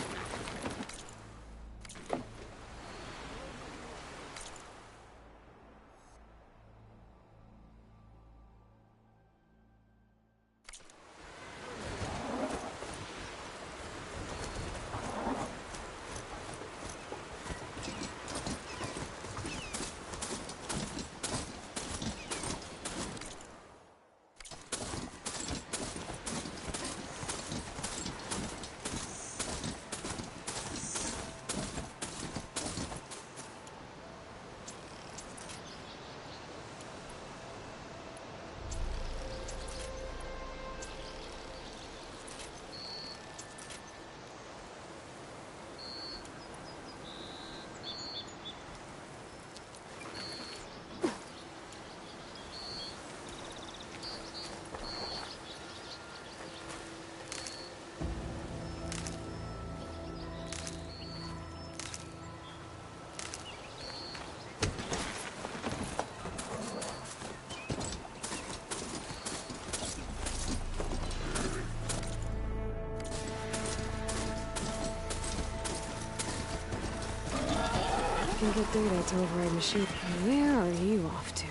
Can get data to override machine. Where are you off to?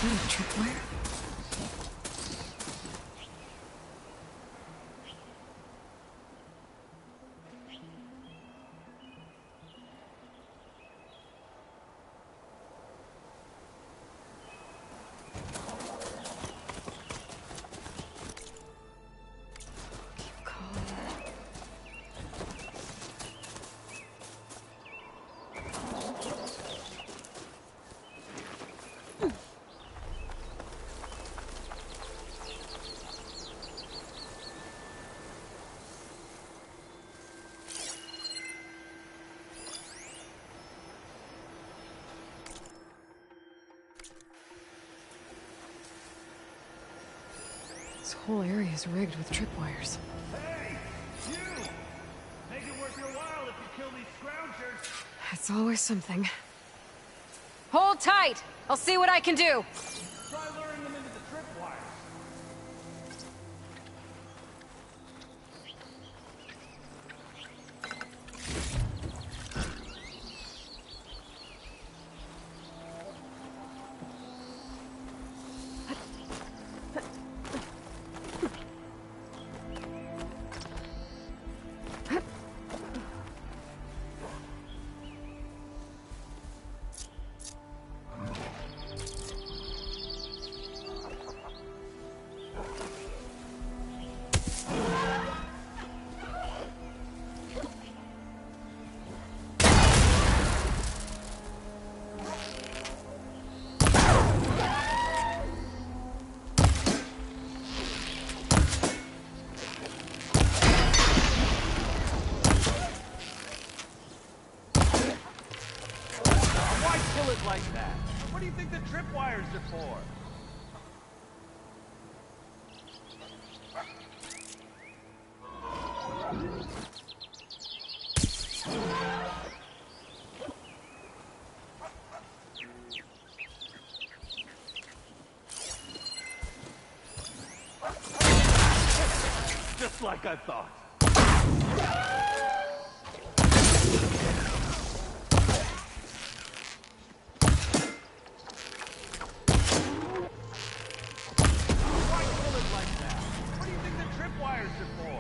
Is that a tripwire? Keep calm. This whole area is rigged with tripwires. Hey! You! Make it worth your while if you kill these scroungers! It's always something. Hold tight! I'll see what I can do! Try luring them into the tripwires. Why kill it like that? What do you think the tripwires are for? Just like I thought. Why kill it like that? What do you think the tripwires are for?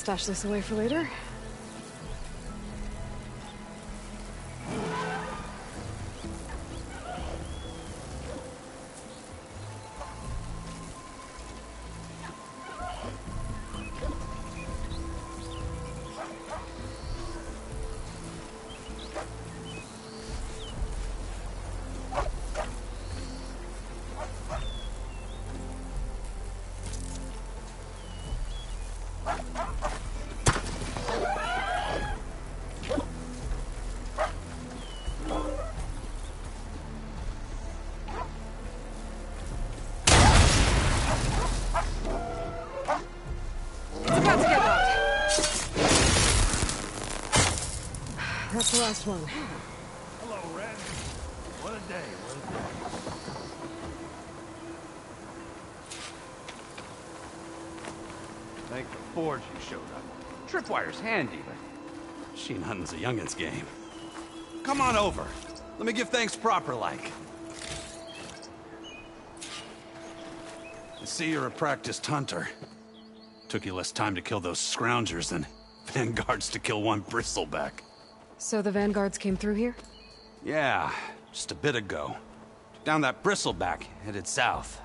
stash this away for later. That's the last one. Hello, Red. What a day, what a day. Thank the Forge you showed up. Tripwire's handy, but machine hunting's a youngin's game. Come on over. Let me give thanks proper-like. I see you're a practiced hunter. Took you less time to kill those scroungers than vanguards to kill one bristleback. So the vanguards came through here? Yeah, just a bit ago. Down that bristleback, headed south.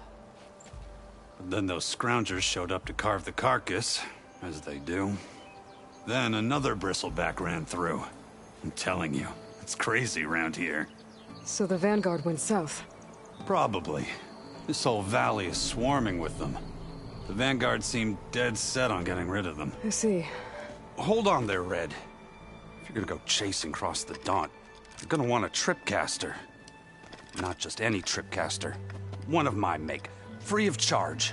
But then those scroungers showed up to carve the carcass, as they do. Then another bristleback ran through. I'm telling you, it's crazy around here. So the vanguard went south? Probably. This whole valley is swarming with them. The vanguard seemed dead set on getting rid of them. I see. Hold on there, Red. If you're gonna go chasing across the Daunt, you're gonna want a tripcaster. Not just any tripcaster. One of my make. Free of charge.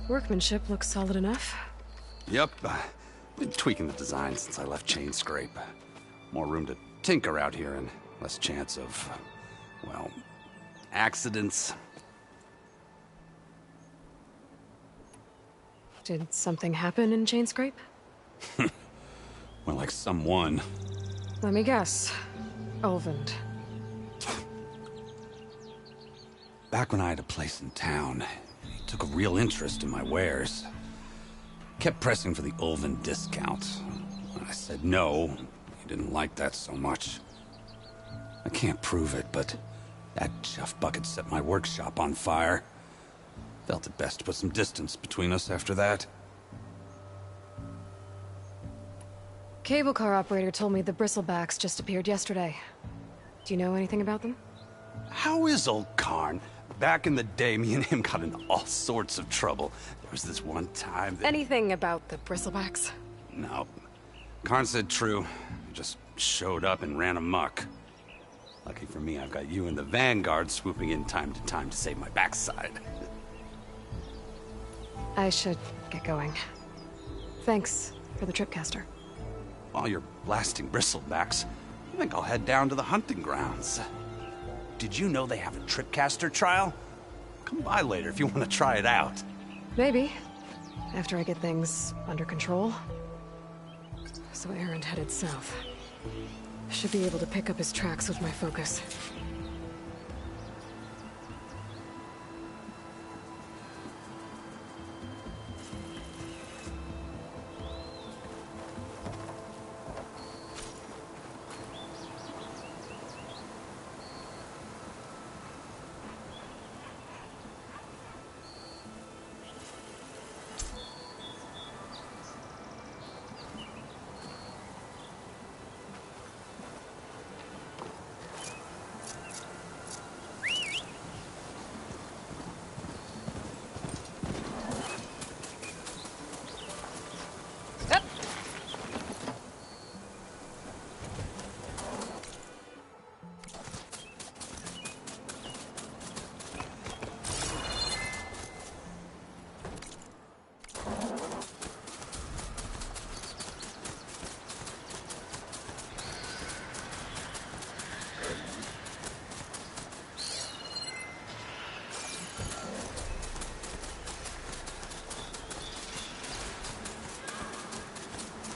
Workmanship looks solid enough. Yep. Been tweaking the design since I left Chain Scrape. More room to tinker out here and less chance of, well, accidents. Did something happen in Chain Scrape? Well, like someone. Let me guess. Ulvund. Back when I had a place in town, he took a real interest in my wares. Kept pressing for the Ulvund discount. When I said no, he didn't like that so much. I can't prove it, but that chuff bucket set my workshop on fire. Felt it best to put some distance between us after that. Cable car operator told me the bristlebacks just appeared yesterday. Do you know anything about them? How is old Karn? Back in the day, me and him got into all sorts of trouble. There was this one time that... Anything about the bristlebacks? No. Karn said true. He just showed up and ran amok. Lucky for me, I've got you and the Vanguard swooping in time to save my backside. I should get going. Thanks for the tripcaster. While you're blasting bristlebacks, I think I'll head down to the hunting grounds. Did you know they have a tripcaster trial? Come by later if you want to try it out. Maybe. After I get things under control. So Aaron headed south. Should be able to pick up his tracks with my focus.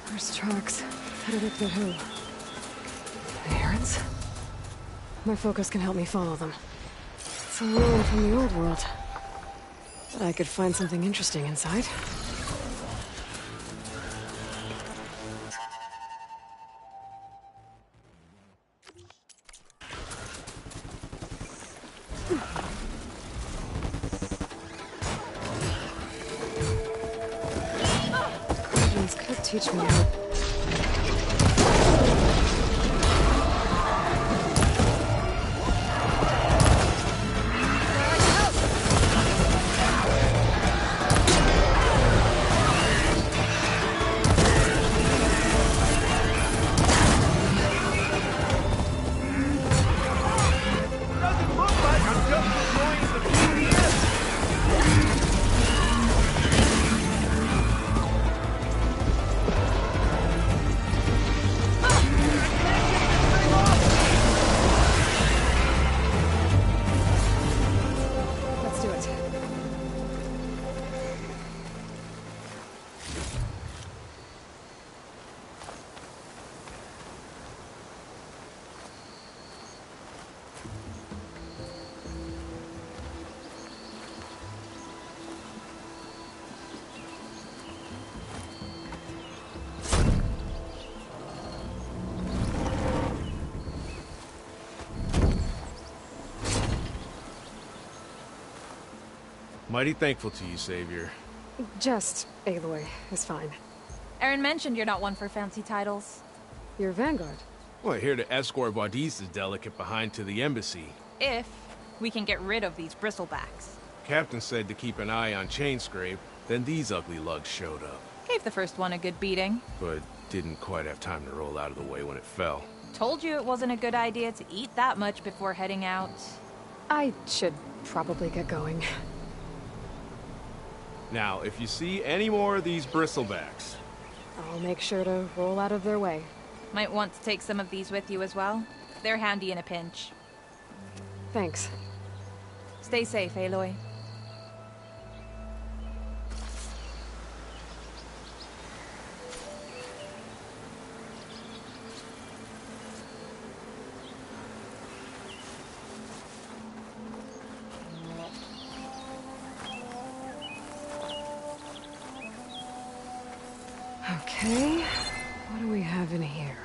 There's tracks headed up the hill. The Herons? My focus can help me follow them. It's a ruin from the old world. But I could find something interesting inside. Teach me how. Doesn't look like I'm just enjoying the beauty. Let's do it. Mighty thankful to you, Savior. Just Aloy is fine. Aaron mentioned you're not one for fancy titles. You're Vanguard. Well, here to escort Wadis's delicate behind to the embassy. If we can get rid of these bristlebacks. Captain said to keep an eye on Chainscrape, then these ugly lugs showed up. Gave the first one a good beating. But didn't quite have time to roll out of the way when it fell. Told you it wasn't a good idea to eat that much before heading out. I should probably get going. Now, if you see any more of these bristlebacks... I'll make sure to roll out of their way. Might want to take some of these with you as well. They're handy in a pinch. Thanks. Stay safe, Aloy. Okay, what do we have in here?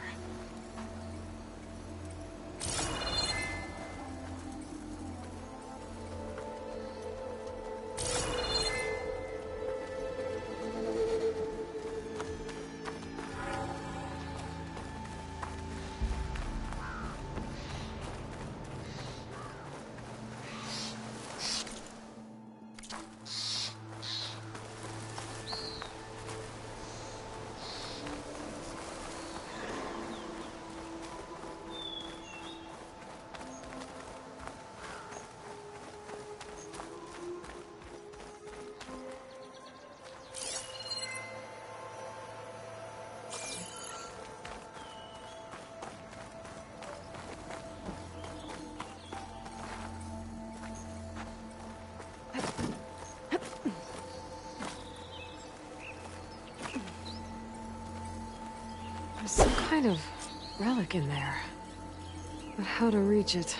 There's some kind of relic in there. But how to reach it?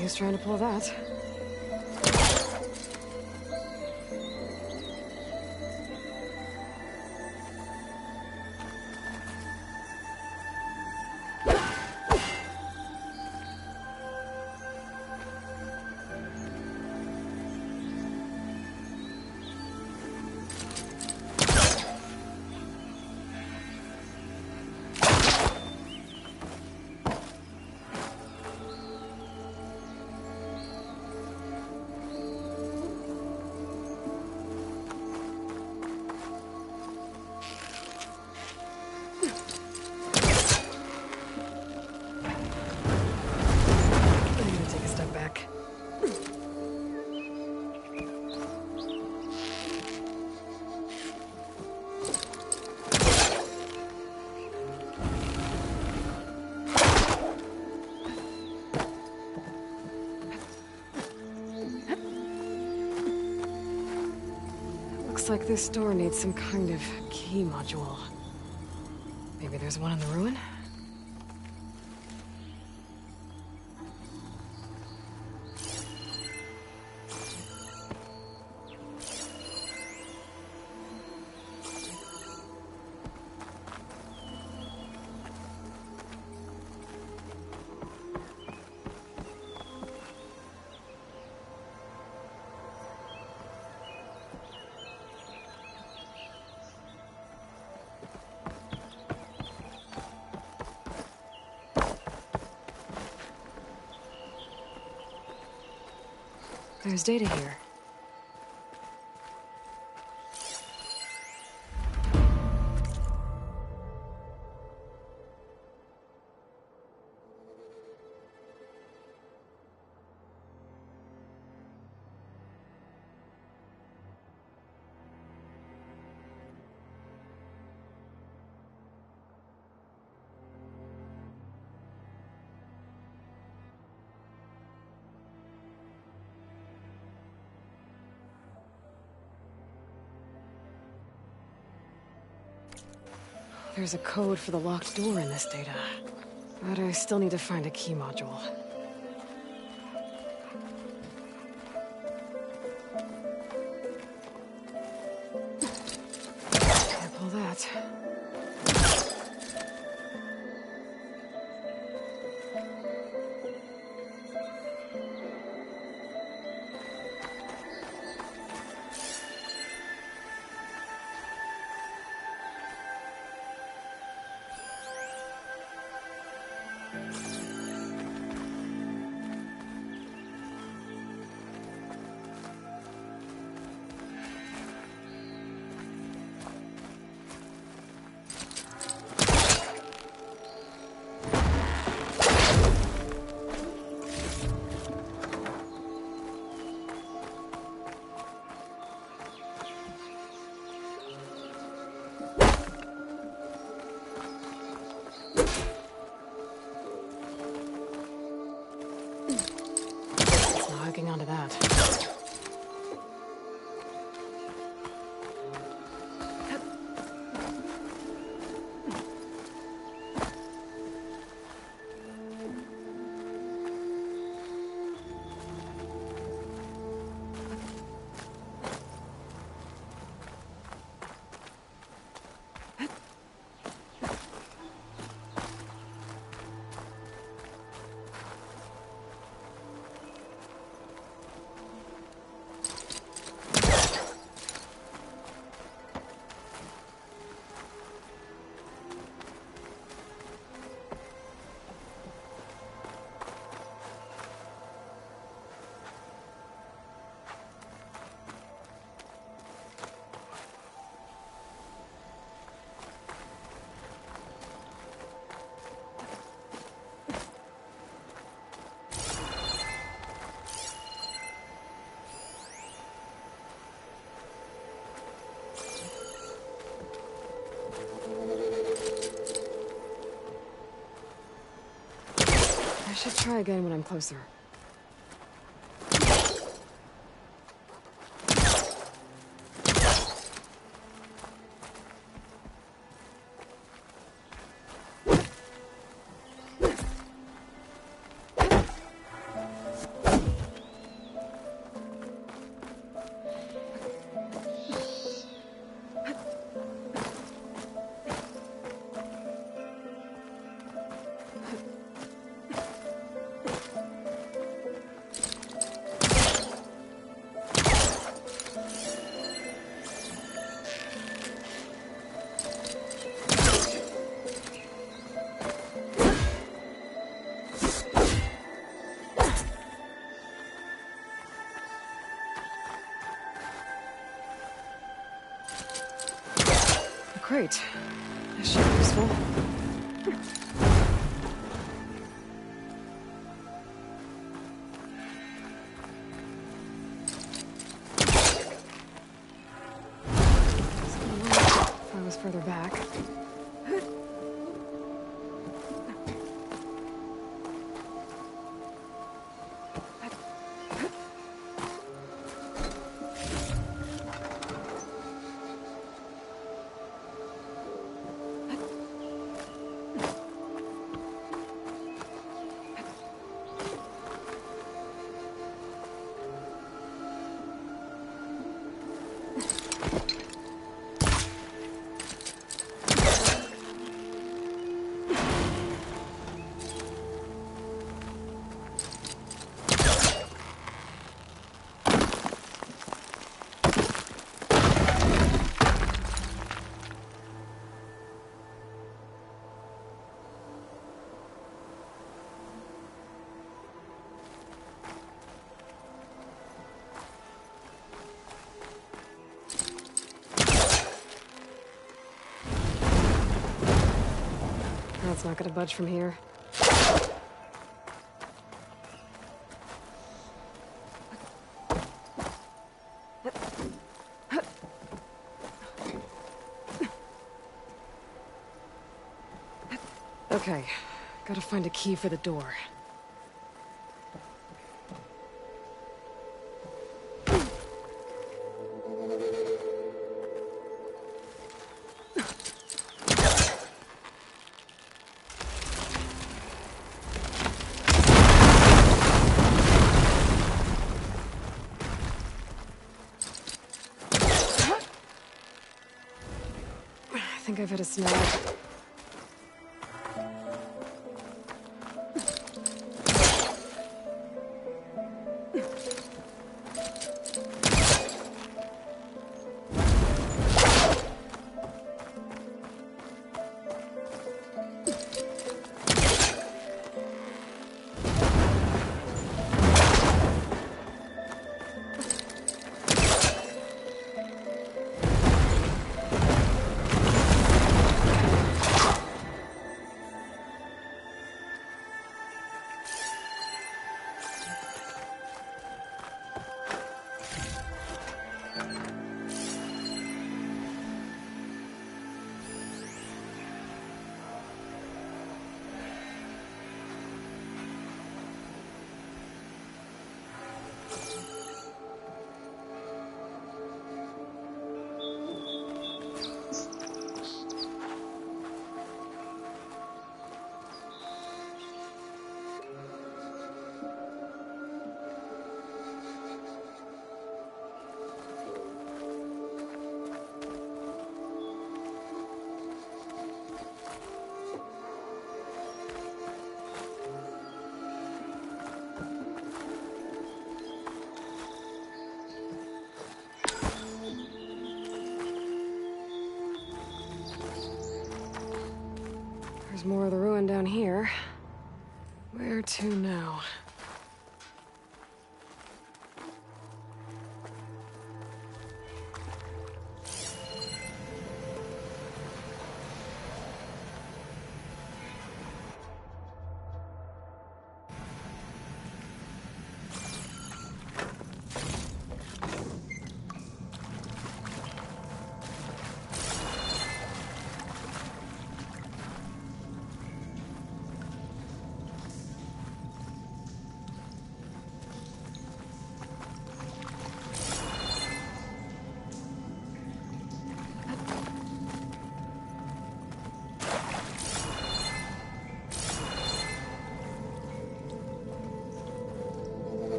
No use trying to pull that. Looks like this door needs some kind of key module. Maybe there's one in the ruin? There's data here. There's a code for the locked door in this data. But I still need to find a key module. Can't pull that. Onto that. I should try again when I'm closer. Great. This should be useful. If I was further back. That's not gonna budge from here. Okay, gotta find a key for the door. I think I've hit a snag. There's more of the ruin down here. Where to now?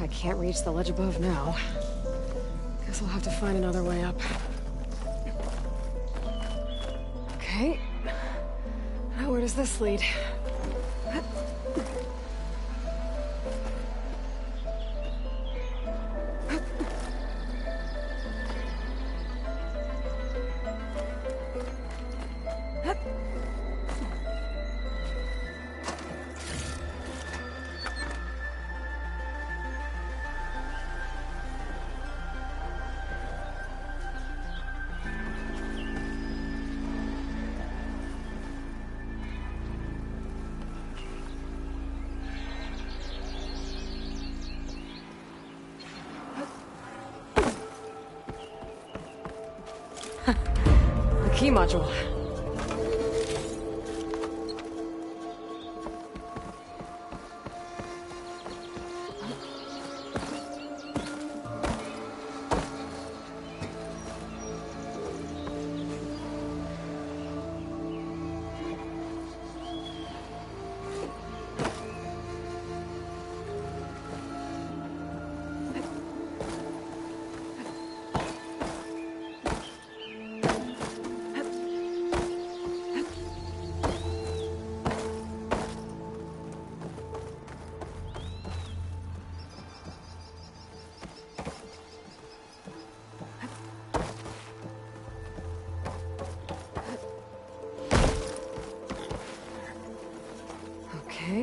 I can't reach the ledge above now. Guess I'll have to find another way up. Okay. Now where does this lead? The key module.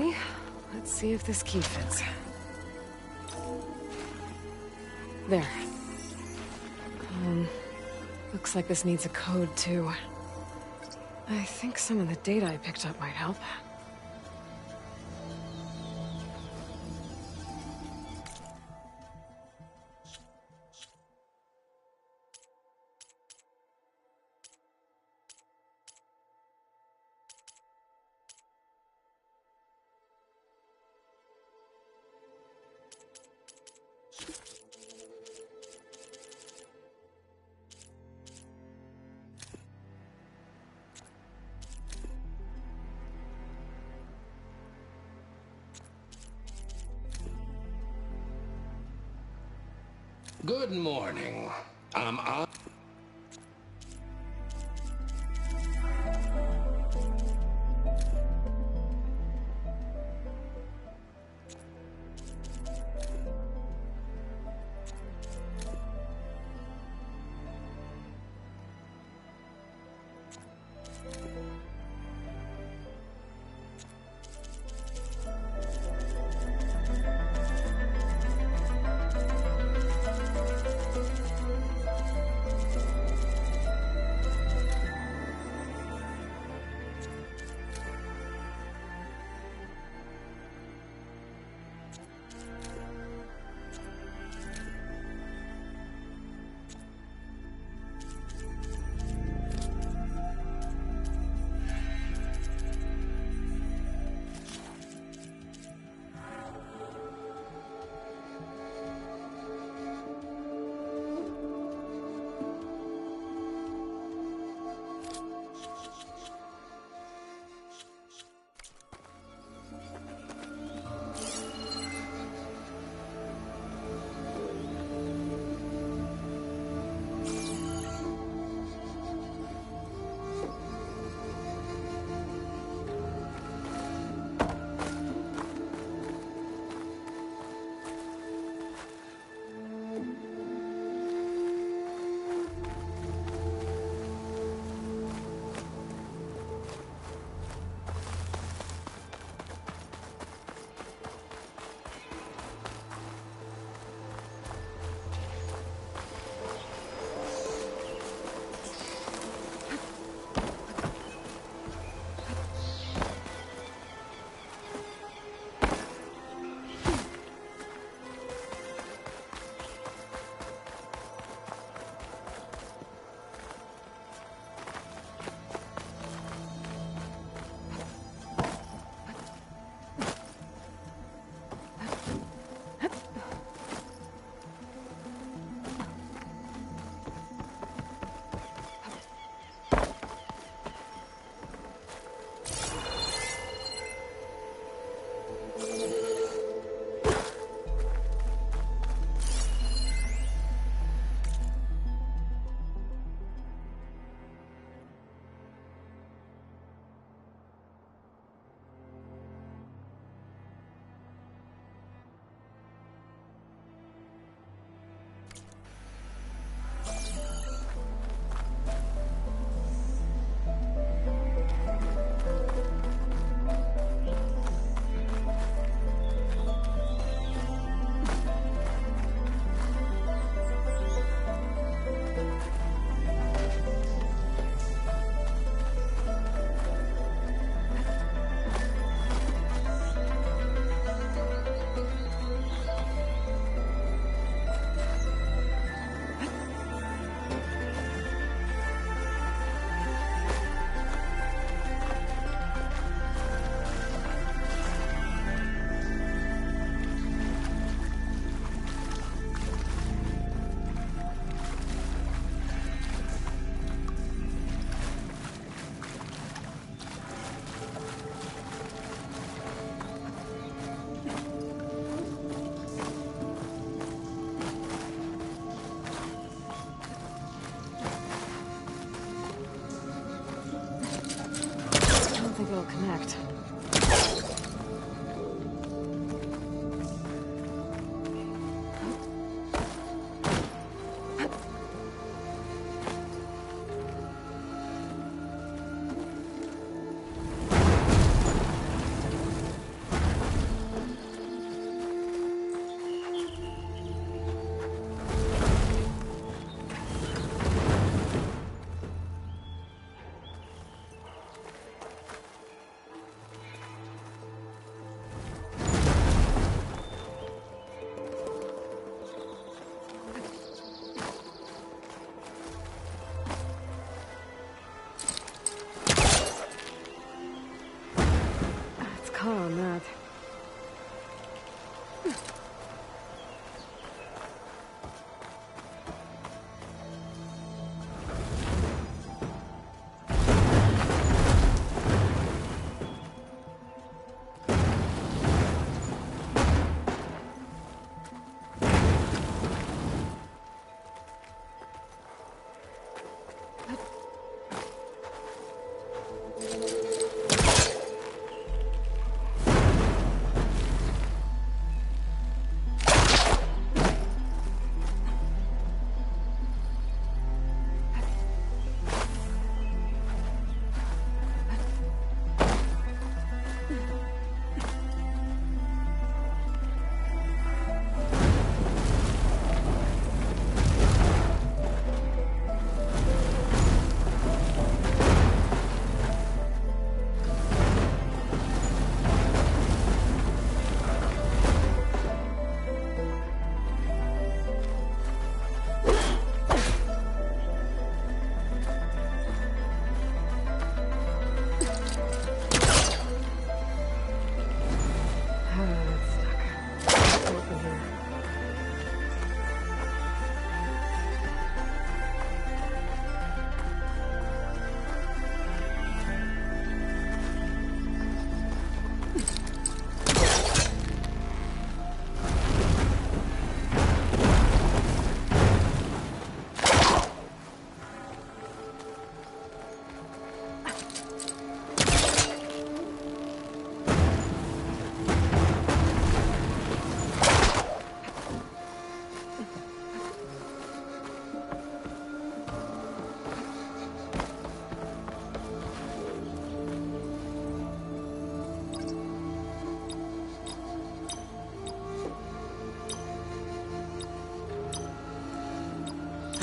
Okay, let's see if this key fits. There. Looks like this needs a code, too. I think some of the data I picked up might help. Good morning. I'm on.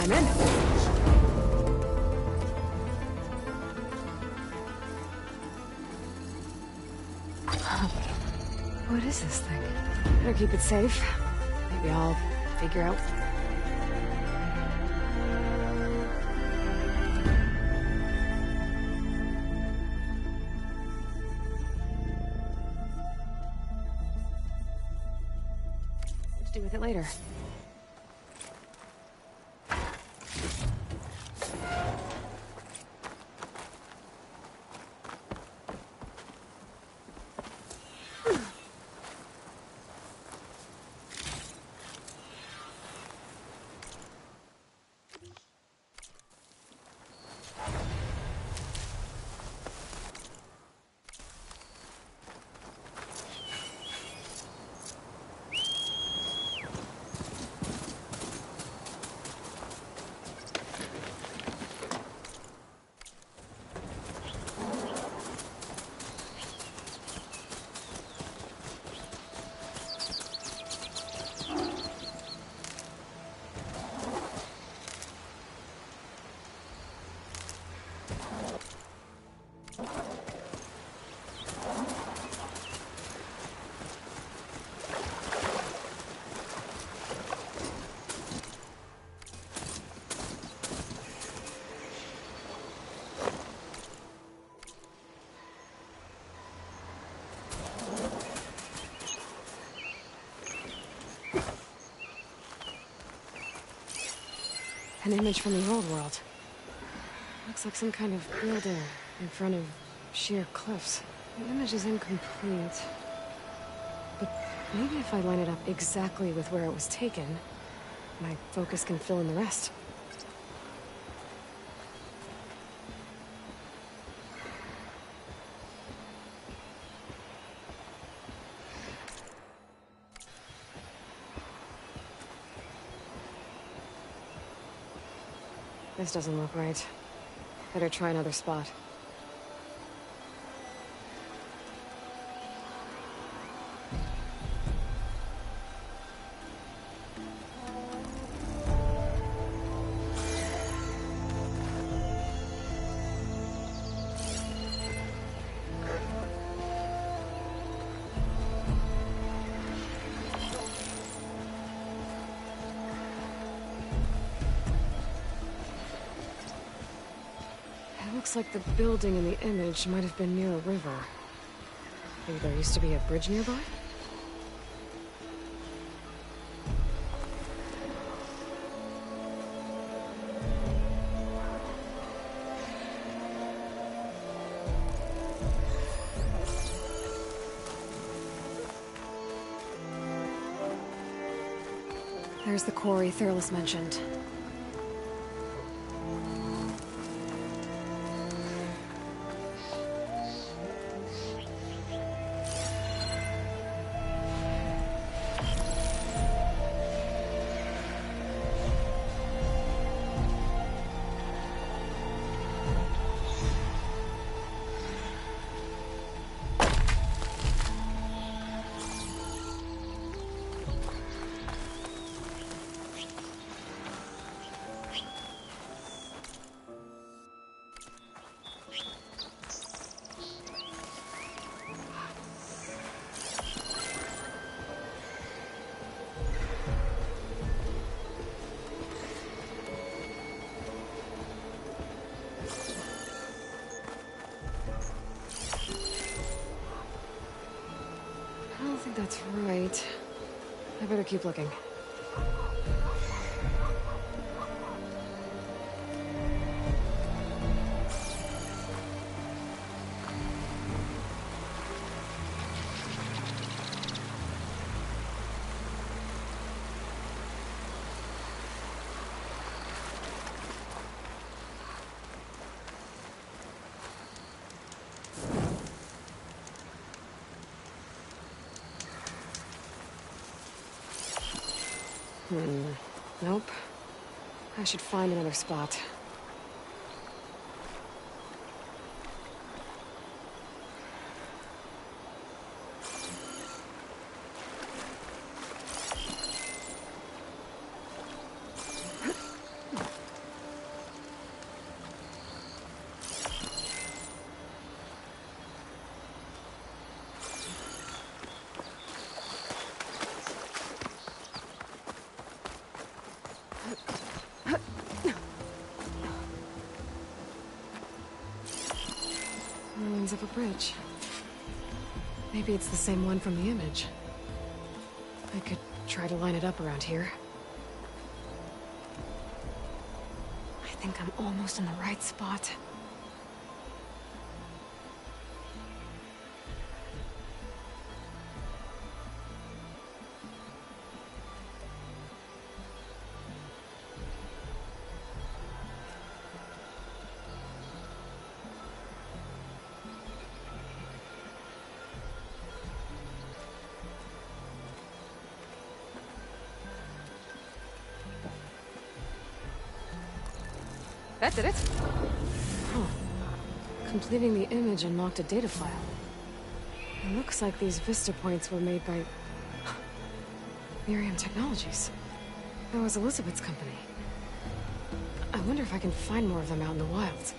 I'm in. What is this thing? Better keep it safe. Maybe I'll figure out. What to do with it later. An image from the old world. Looks like some kind of building in front of sheer cliffs. The image is incomplete. But maybe if I line it up exactly with where it was taken, my focus can fill in the rest. This doesn't look right. Better try another spot. Looks like the building in the image might have been near a river. Maybe there used to be a bridge nearby? There's the quarry Thurles mentioned. I don't think that's right. I better keep looking. Nope. I should find another spot. signs of a bridge. Maybe it's the same one from the image. I could try to line it up around here. I think I'm almost in the right spot. That did it. Oh. Completing the image unlocked a data file. It looks like these vista points were made by... Miriam Technologies. That was Elizabeth's company. I wonder if I can find more of them out in the wilds.